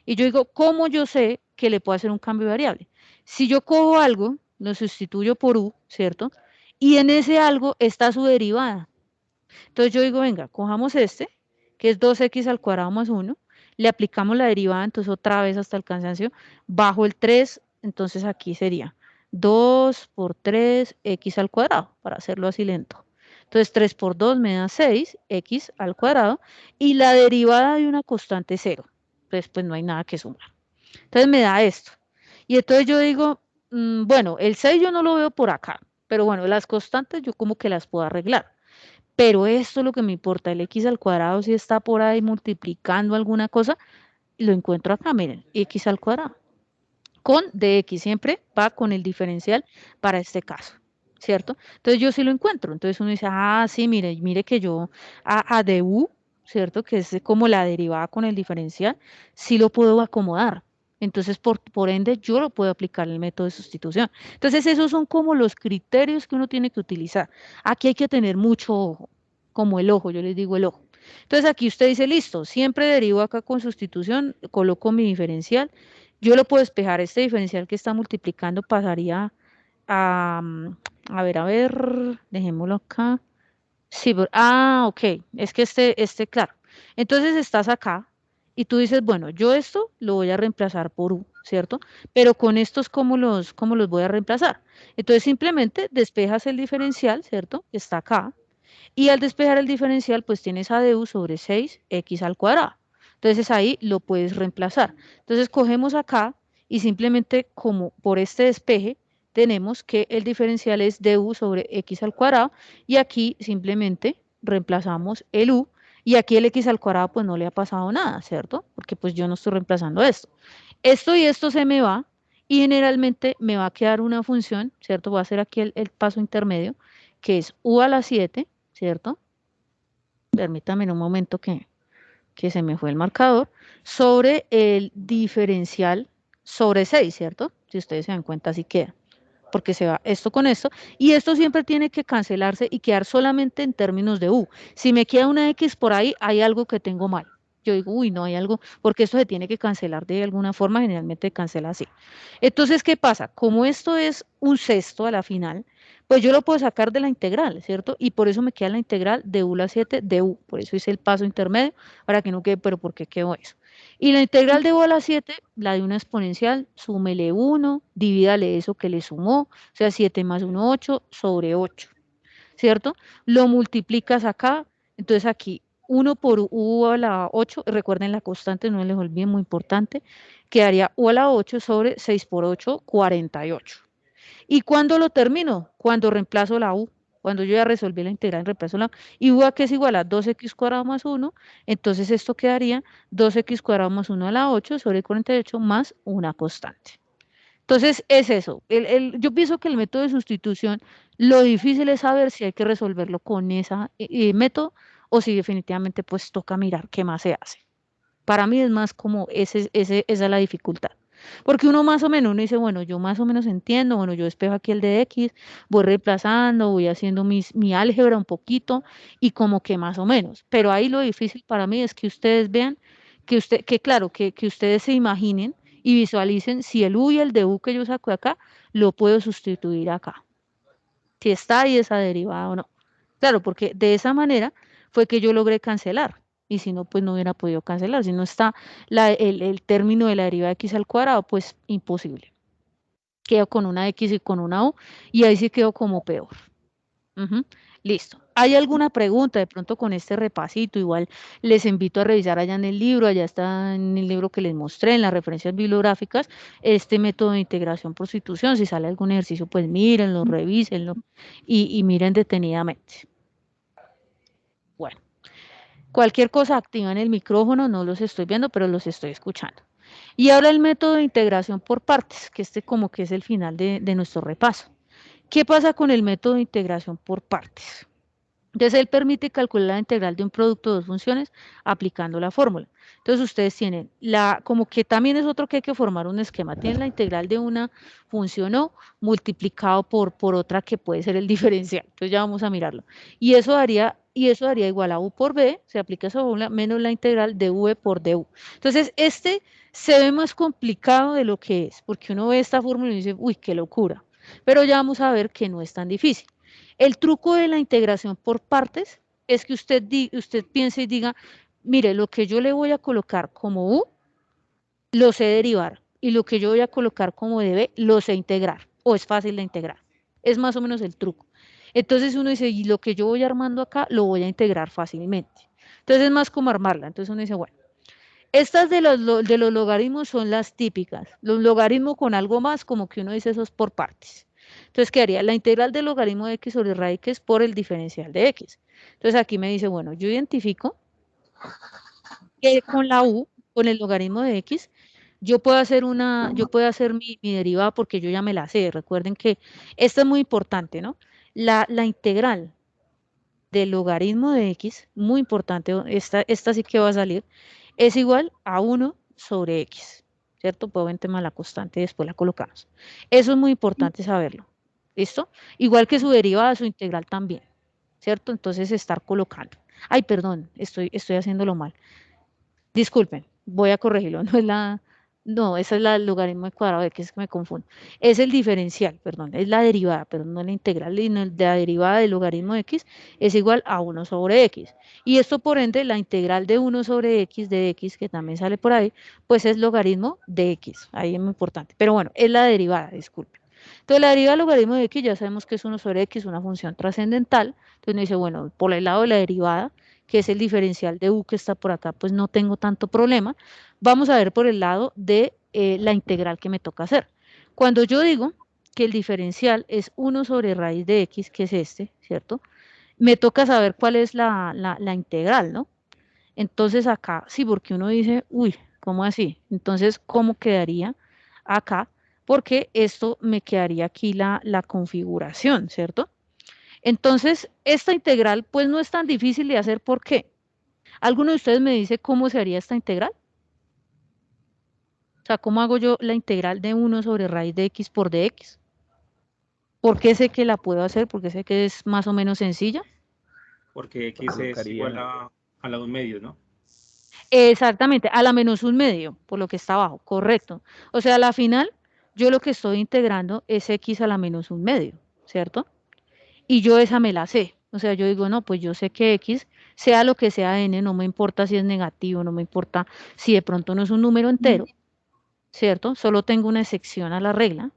Speaker 1: Y yo digo, ¿cómo yo sé que le puedo hacer un cambio de variable? Si yo cojo algo, lo sustituyo por u, ¿cierto? Y en ese algo está su derivada. Entonces yo digo, venga, cojamos este, que es 2x al cuadrado más 1, le aplicamos la derivada, entonces otra vez hasta el cansancio, bajo el 3, entonces aquí sería 2 por 3x al cuadrado, para hacerlo así lento. Entonces 3 por 2 me da 6x al cuadrado, y la derivada de una constante es 0. Entonces pues no hay nada que sumar. Entonces me da esto. Y entonces yo digo, bueno, el 6 yo no lo veo por acá, pero bueno, las constantes yo como que las puedo arreglar. Pero esto es lo que me importa, el x al cuadrado si está por ahí multiplicando alguna cosa, lo encuentro acá, miren, x al cuadrado. Con dx, siempre va con el diferencial para este caso, ¿cierto? Entonces yo sí lo encuentro, entonces uno dice, sí, mire que yo a du, ¿cierto? Que es como la derivada con el diferencial, sí lo puedo acomodar. Entonces, por ende, yo lo puedo aplicar el método de sustitución. Entonces, esos son como los criterios que uno tiene que utilizar. Aquí hay que tener mucho ojo, como el ojo, yo les digo el ojo. Entonces, aquí usted dice, listo, siempre derivo acá con sustitución, coloco mi diferencial, yo lo puedo despejar, este diferencial que está multiplicando pasaría a ver, dejémoslo acá. Sí, ok, es que claro. Entonces estás acá y tú dices, bueno, yo esto lo voy a reemplazar por u, ¿cierto? Pero con estos, ¿cómo los voy a reemplazar? Entonces simplemente despejas el diferencial, ¿cierto? Está acá. Y al despejar el diferencial, pues tienes a du sobre 6x al cuadrado. Entonces ahí lo puedes reemplazar. Entonces cogemos acá y simplemente como por este despeje tenemos que el diferencial es du sobre x al cuadrado y aquí simplemente reemplazamos el u y aquí el x al cuadrado pues no le ha pasado nada, ¿cierto? Porque pues yo no estoy reemplazando esto. Esto y esto se me va y generalmente me va a quedar una función, ¿cierto? Voy a hacer aquí el paso intermedio que es u a la 7, ¿cierto? Permítame un momento que se me fue el marcador, sobre el diferencial sobre 6, ¿cierto? Si ustedes se dan cuenta, así queda, porque se va esto con esto, y esto siempre tiene que cancelarse y quedar solamente en términos de u. Si me queda una x por ahí, hay algo que tengo mal. Yo digo, uy, no hay algo, porque esto se tiene que cancelar de alguna forma, generalmente se cancela así. Entonces, ¿qué pasa? Como esto es un sexto a la final, pues yo lo puedo sacar de la integral, ¿cierto? Y por eso me queda la integral de u a la 7 de u. Por eso hice el paso intermedio, para que no quede, pero ¿por qué quedó eso? Y la integral de u a la 7, la de una exponencial, súmele 1, divídale eso que le sumó, o sea, 7 más 1, 8, sobre 8, ¿cierto? Lo multiplicas acá, entonces aquí 1 por u a la 8, recuerden la constante, no les olviden, muy importante, quedaría u a la 8 sobre 6 por 8, 48. ¿Y cuándo lo termino? Cuando reemplazo la u. Cuando yo ya resolví la integral, reemplazo la u. Y u a que es igual a 2x cuadrado más 1, entonces esto quedaría 2x cuadrado más 1 a la 8 sobre 48 más una constante. Entonces es eso. Yo pienso que el método de sustitución, lo difícil es saber si hay que resolverlo con ese método o si definitivamente pues toca mirar qué más se hace. Para mí es más como esa es la dificultad. Porque uno más o menos, uno dice, bueno, yo más o menos entiendo, bueno, yo despejo aquí el de X, voy reemplazando, voy haciendo mi álgebra un poquito y como que más o menos. Pero ahí lo difícil para mí es que ustedes vean, claro, que ustedes se imaginen y visualicen si el U y el de U que yo saco de acá, lo puedo sustituir acá. Si está ahí esa derivada o no. Claro, porque de esa manera fue que yo logré cancelar. Y si no, pues no hubiera podido cancelar. Si no está el término de la derivada de x al cuadrado, pues imposible. Quedo con una x y con una u, y ahí sí quedo como peor. Listo. ¿Hay alguna pregunta de pronto con este repasito? Igual les invito a revisar allá en el libro, allá está en el libro que les mostré, en las referencias bibliográficas, este método de integración por sustitución. Si sale algún ejercicio, pues mírenlo, revísenlo y miren detenidamente. Bueno, cualquier cosa activan el micrófono, no los estoy viendo, pero los estoy escuchando. Y ahora el método de integración por partes, que este como que es el final de nuestro repaso. ¿Qué pasa con el método de integración por partes? Entonces, él permite calcular la integral de un producto de dos funciones aplicando la fórmula. Entonces, ustedes tienen como que también es otro que hay que formar un esquema. Tienen la integral de una función O multiplicado por otra que puede ser el diferencial. Entonces, ya vamos a mirarlo. Y eso daría igual a U por B, se aplica esa fórmula, menos la integral de V por du. Entonces, este se ve más complicado de lo que es, porque uno ve esta fórmula y dice, uy, qué locura. Pero ya vamos a ver que no es tan difícil. El truco de la integración por partes es que usted piense y diga, mire, lo que yo le voy a colocar como U, lo sé derivar, y lo que yo voy a colocar como dB, lo sé integrar, o es fácil de integrar. Es más o menos el truco. Entonces uno dice, y lo que yo voy armando acá, lo voy a integrar fácilmente. Entonces es más como armarla. Entonces uno dice, bueno, estas de los logaritmos son las típicas. Los logaritmos con algo más, como que uno dice, eso es por partes. Entonces quedaría la integral del logaritmo de x sobre raíces por el diferencial de x. Entonces aquí me dice, bueno, yo identifico que con la u, con el logaritmo de x, yo puedo hacer mi derivada porque yo ya me la sé. Recuerden que esto es muy importante, ¿no? La integral del logaritmo de x, muy importante, esta sí que va a salir, es igual a 1 sobre x, ¿cierto? Puedo ver tema la constante y después la colocamos. Eso es muy importante saberlo, ¿listo? Igual que su derivada, su integral también, ¿cierto? Entonces estar colocando. Ay, perdón, estoy haciéndolo mal. Disculpen, voy a corregirlo, no, esa es el logaritmo de cuadrado de x, es que me confundo. Es el diferencial, perdón, es la derivada, pero no la integral, sino la derivada del logaritmo de x es igual a 1 sobre x. Y esto, por ende, la integral de 1 sobre x de x, que también sale por ahí, pues es logaritmo de x, ahí es muy importante. Pero bueno, es la derivada, disculpen. Entonces, la derivada del logaritmo de x ya sabemos que es 1 sobre x, una función trascendental. Entonces, uno dice, bueno, por el lado de la derivada, que es el diferencial de u que está por acá, pues no tengo tanto problema. Vamos a ver por el lado de la integral que me toca hacer. Cuando yo digo que el diferencial es 1 sobre raíz de x, que es este, ¿cierto? Me toca saber cuál es la integral, ¿no? Entonces acá, sí, porque uno dice, uy, ¿cómo así? Entonces, ¿cómo quedaría acá? Porque esto me quedaría aquí la configuración, ¿cierto? Entonces, esta integral, pues no es tan difícil de hacer. ¿Por qué? ¿Alguno de ustedes me dice cómo se haría esta integral? O sea, ¿cómo hago yo la integral de 1 sobre raíz de x por dx? ¿Por qué sé que la puedo hacer? Porque sé que es más o menos sencilla.
Speaker 6: Porque X es igual a la 1 medio, ¿no?
Speaker 1: Exactamente, a la menos un medio, por lo que está abajo, correcto. O sea, a la final, yo lo que estoy integrando es x a la menos un medio, ¿cierto? Y yo esa me la sé. O sea, yo digo, no, pues yo sé que x, sea lo que sea n, no me importa si es negativo, no me importa si de pronto no es un número entero, ¿cierto? Solo tengo una excepción a la regla,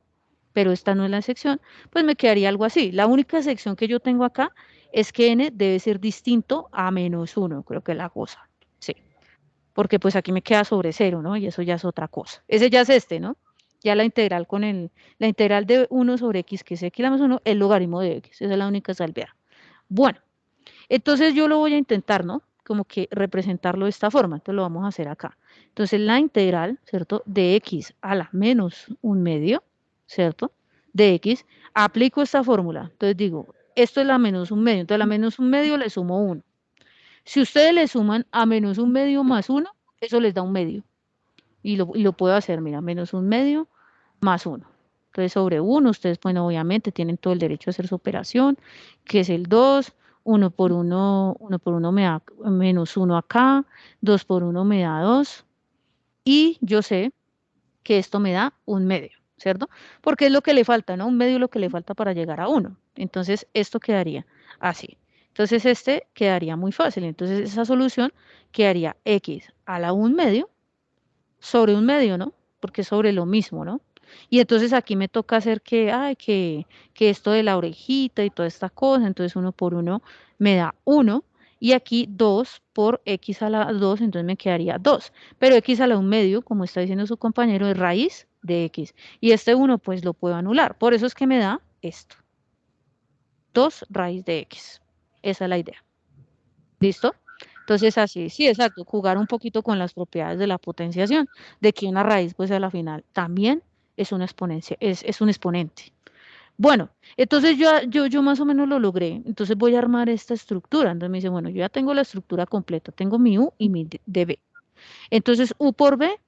Speaker 1: pero esta no es la excepción, pues me quedaría algo así. La única excepción que yo tengo acá es que n debe ser distinto a menos 1, creo que es la cosa, sí. Porque pues aquí me queda sobre 0, ¿no? Y eso ya es otra cosa. Ese ya es este, ¿no? Ya la integral la integral de 1 sobre x, que es x más 1, el logaritmo de x. Esa es la única salvedad. Bueno, entonces yo lo voy a intentar, ¿no? Como que representarlo de esta forma. Entonces lo vamos a hacer acá. Entonces la integral, ¿cierto? De x a la menos un medio, ¿cierto? De x, aplico esta fórmula. Entonces digo, esto es la menos un medio. Entonces a la menos un medio le sumo 1. Si ustedes le suman a menos un medio más 1, eso les da un medio. Y lo puedo hacer, mira, menos un medio más 1. Entonces, sobre 1, ustedes, bueno, obviamente tienen todo el derecho a hacer su operación, que es el 2, 1 por 1 me da menos 1 acá, 2 por 1 me da 2, y yo sé que esto me da un medio, ¿cierto? Porque es lo que le falta, ¿no? Un medio es lo que le falta para llegar a 1. Entonces, esto quedaría así. Entonces, este quedaría muy fácil. Entonces, esa solución quedaría x a la 1 medio sobre 1 medio, ¿no? Porque es sobre lo mismo, ¿no? Y entonces aquí me toca hacer que esto de la orejita y toda esta cosa, entonces 1 por 1 me da 1, y aquí 2 por x a la 2, entonces me quedaría 2. Pero x a la 1 medio, como está diciendo su compañero, es raíz de x. Y este 1 pues lo puedo anular. Por eso es que me da esto. 2 raíz de x. Esa es la idea. ¿Listo? Entonces así, sí, exacto, jugar un poquito con las propiedades de la potenciación, de que una raíz pues a la final también es una exponencia, es un exponente. Bueno, entonces yo más o menos lo logré, entonces voy a armar esta estructura. Entonces me dice, bueno, yo ya tengo la estructura completa, tengo mi u y mi db. Entonces u por b,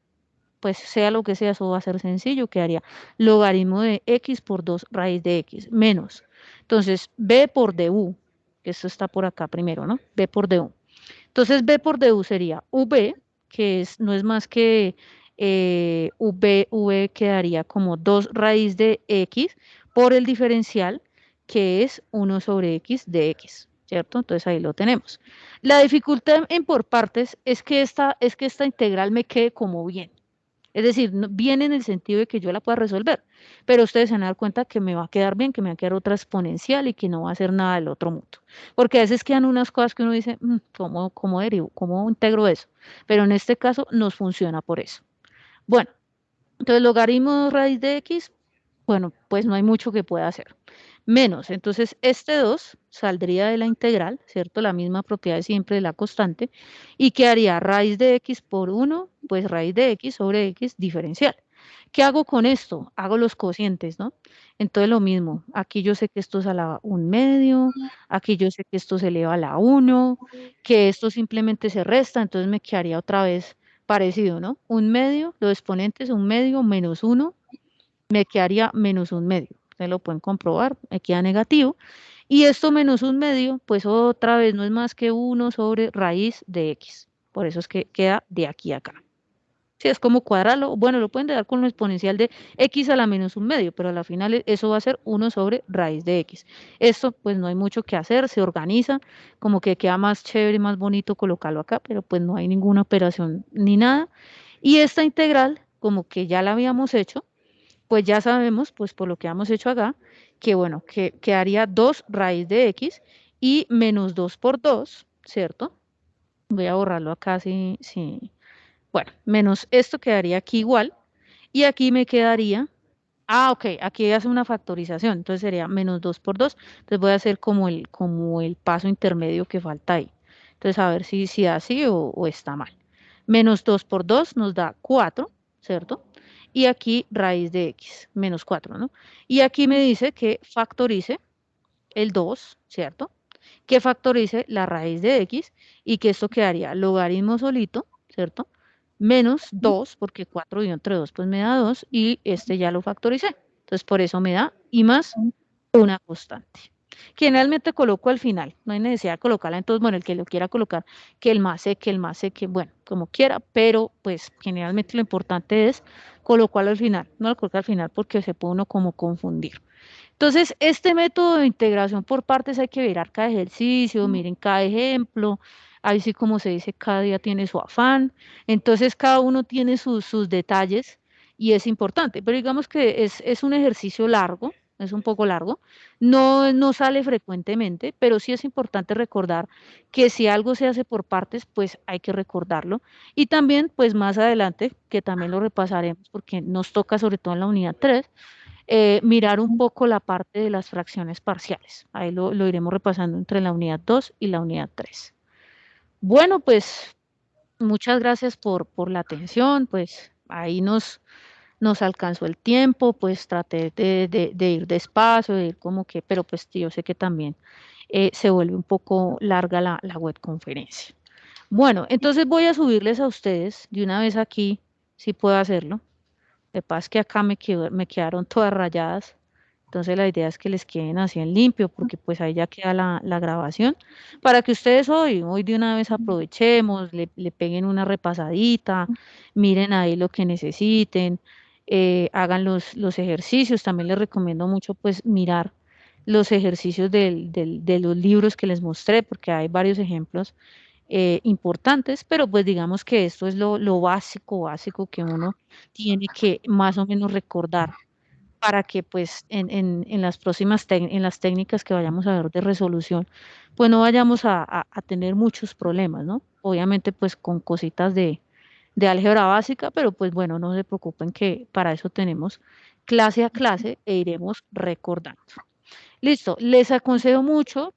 Speaker 1: pues sea lo que sea, eso va a ser sencillo, quedaría logaritmo de x por 2 raíz de x, menos. Entonces b por du, que esto está por acá primero, ¿no? B por du. Entonces, B por du sería V, que no es más que V quedaría como 2 raíz de X por el diferencial, que es 1 sobre X de X, ¿cierto? Entonces ahí lo tenemos. La dificultad en por partes es que esta integral me quede como bien. Es decir, bien en el sentido de que yo la pueda resolver, pero ustedes se van a dar cuenta que me va a quedar bien, que me va a quedar otra exponencial y que no va a hacer nada del otro mundo. Porque a veces quedan unas cosas que uno dice, ¿cómo derivo? ¿Cómo integro eso? Pero en este caso nos funciona por eso. Bueno, entonces logaritmo raíz de x, bueno, pues no hay mucho que pueda hacer. Menos, entonces este 2 saldría de la integral, ¿cierto? La misma propiedad de siempre de la constante, y quedaría raíz de x por 1, pues raíz de x sobre x diferencial. ¿Qué hago con esto? Hago los cocientes, ¿no? Entonces lo mismo, aquí yo sé que esto es a la 1 medio, aquí yo sé que esto se eleva a la 1, que esto simplemente se resta, entonces me quedaría otra vez parecido, ¿no? 1 medio, los exponentes 1 medio menos 1, me quedaría menos 1 medio. Ustedes lo pueden comprobar, me queda negativo. Y esto menos 1 medio, pues otra vez no es más que 1 sobre raíz de x. Por eso es que queda de aquí a acá. Si es como cuadrarlo, bueno, lo pueden dar con lo exponencial de x a la menos 1 medio, pero a la final eso va a ser 1 sobre raíz de x. Esto pues no hay mucho que hacer, se organiza, como que queda más chévere, más bonito colocarlo acá, pero pues no hay ninguna operación ni nada. Y esta integral, como que ya la habíamos hecho, pues ya sabemos, pues por lo que hemos hecho acá, que bueno, que quedaría 2 raíz de x y menos 2 por 2, ¿cierto? Voy a borrarlo acá, sí. Bueno, menos esto quedaría aquí igual. Y aquí me quedaría, ok, aquí hace una factorización, entonces sería menos 2 por 2. Entonces voy a hacer como el paso intermedio que falta ahí. Entonces a ver si da así o está mal. Menos 2 por 2 nos da 4, ¿cierto? Y aquí raíz de x, menos 4, ¿no? Y aquí me dice que factorice el 2, ¿cierto? Que factorice la raíz de x y que esto quedaría logaritmo solito, ¿cierto? Menos 2, porque 4 dividido entre 2 pues me da 2 y este ya lo factoricé. Entonces por eso me da y más una constante. Generalmente coloco al final, no hay necesidad de colocarla, entonces bueno, el que lo quiera colocar, que el más C, bueno, como quiera, pero pues generalmente lo importante es colocarlo al final, no lo coloco al final porque se puede uno como confundir. Entonces, este método de integración por partes hay que ver cada ejercicio, miren cada ejemplo, ahí sí como se dice, cada día tiene su afán, entonces cada uno tiene sus detalles y es importante, pero digamos que es un ejercicio largo, es un poco largo, no sale frecuentemente, pero sí es importante recordar que si algo se hace por partes, pues hay que recordarlo. Y también, pues más adelante, que también lo repasaremos porque nos toca sobre todo en la unidad 3, mirar un poco la parte de las fracciones parciales. Ahí lo iremos repasando entre la unidad 2 y la unidad 3. Bueno, pues muchas gracias por la atención, pues ahí nos alcanzó el tiempo, pues traté de ir despacio, de ir como que, pero pues yo sé que también se vuelve un poco larga la web conferencia. Bueno, entonces voy a subirles a ustedes de una vez aquí, si puedo hacerlo. Lo que pasa es que acá me quedaron todas rayadas. Entonces la idea es que les queden así en limpio, porque pues ahí ya queda la grabación, para que ustedes hoy de una vez aprovechemos, le peguen una repasadita, miren ahí lo que necesiten, hagan los ejercicios. También les recomiendo mucho pues mirar los ejercicios de los libros que les mostré, porque hay varios ejemplos importantes, pero pues digamos que esto es lo básico que uno tiene que más o menos recordar para que pues en las próximas en las técnicas que vayamos a ver de resolución, pues no vayamos a tener muchos problemas, ¿no? Obviamente pues con cositas de álgebra básica, pero pues bueno, no se preocupen que para eso tenemos clase a clase e iremos recordando. Listo, les aconsejo mucho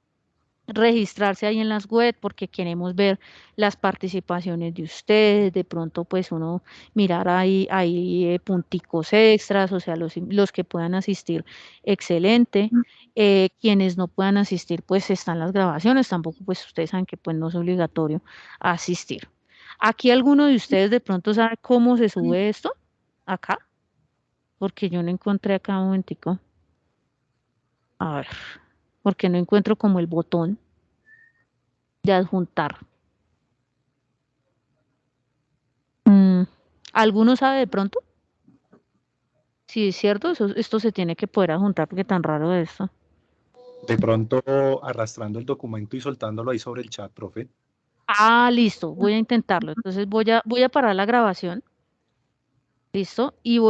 Speaker 1: registrarse ahí en las web porque queremos ver las participaciones de ustedes, de pronto pues uno mirar ahí punticos extras, o sea, los que puedan asistir, excelente. Quienes no puedan asistir, pues están las grabaciones, tampoco pues ustedes saben que pues no es obligatorio asistir. Aquí alguno de ustedes de pronto sabe cómo se sube esto, acá, porque yo no encontré acá un momentico. A ver, porque no encuentro como el botón de adjuntar. ¿Alguno sabe de pronto? Sí, es cierto, esto se tiene que poder adjuntar porque tan raro es esto.
Speaker 9: De pronto arrastrando el documento y soltándolo ahí sobre el chat, profe.
Speaker 1: Listo, voy a intentarlo. Entonces voy a parar la grabación. Listo, y voy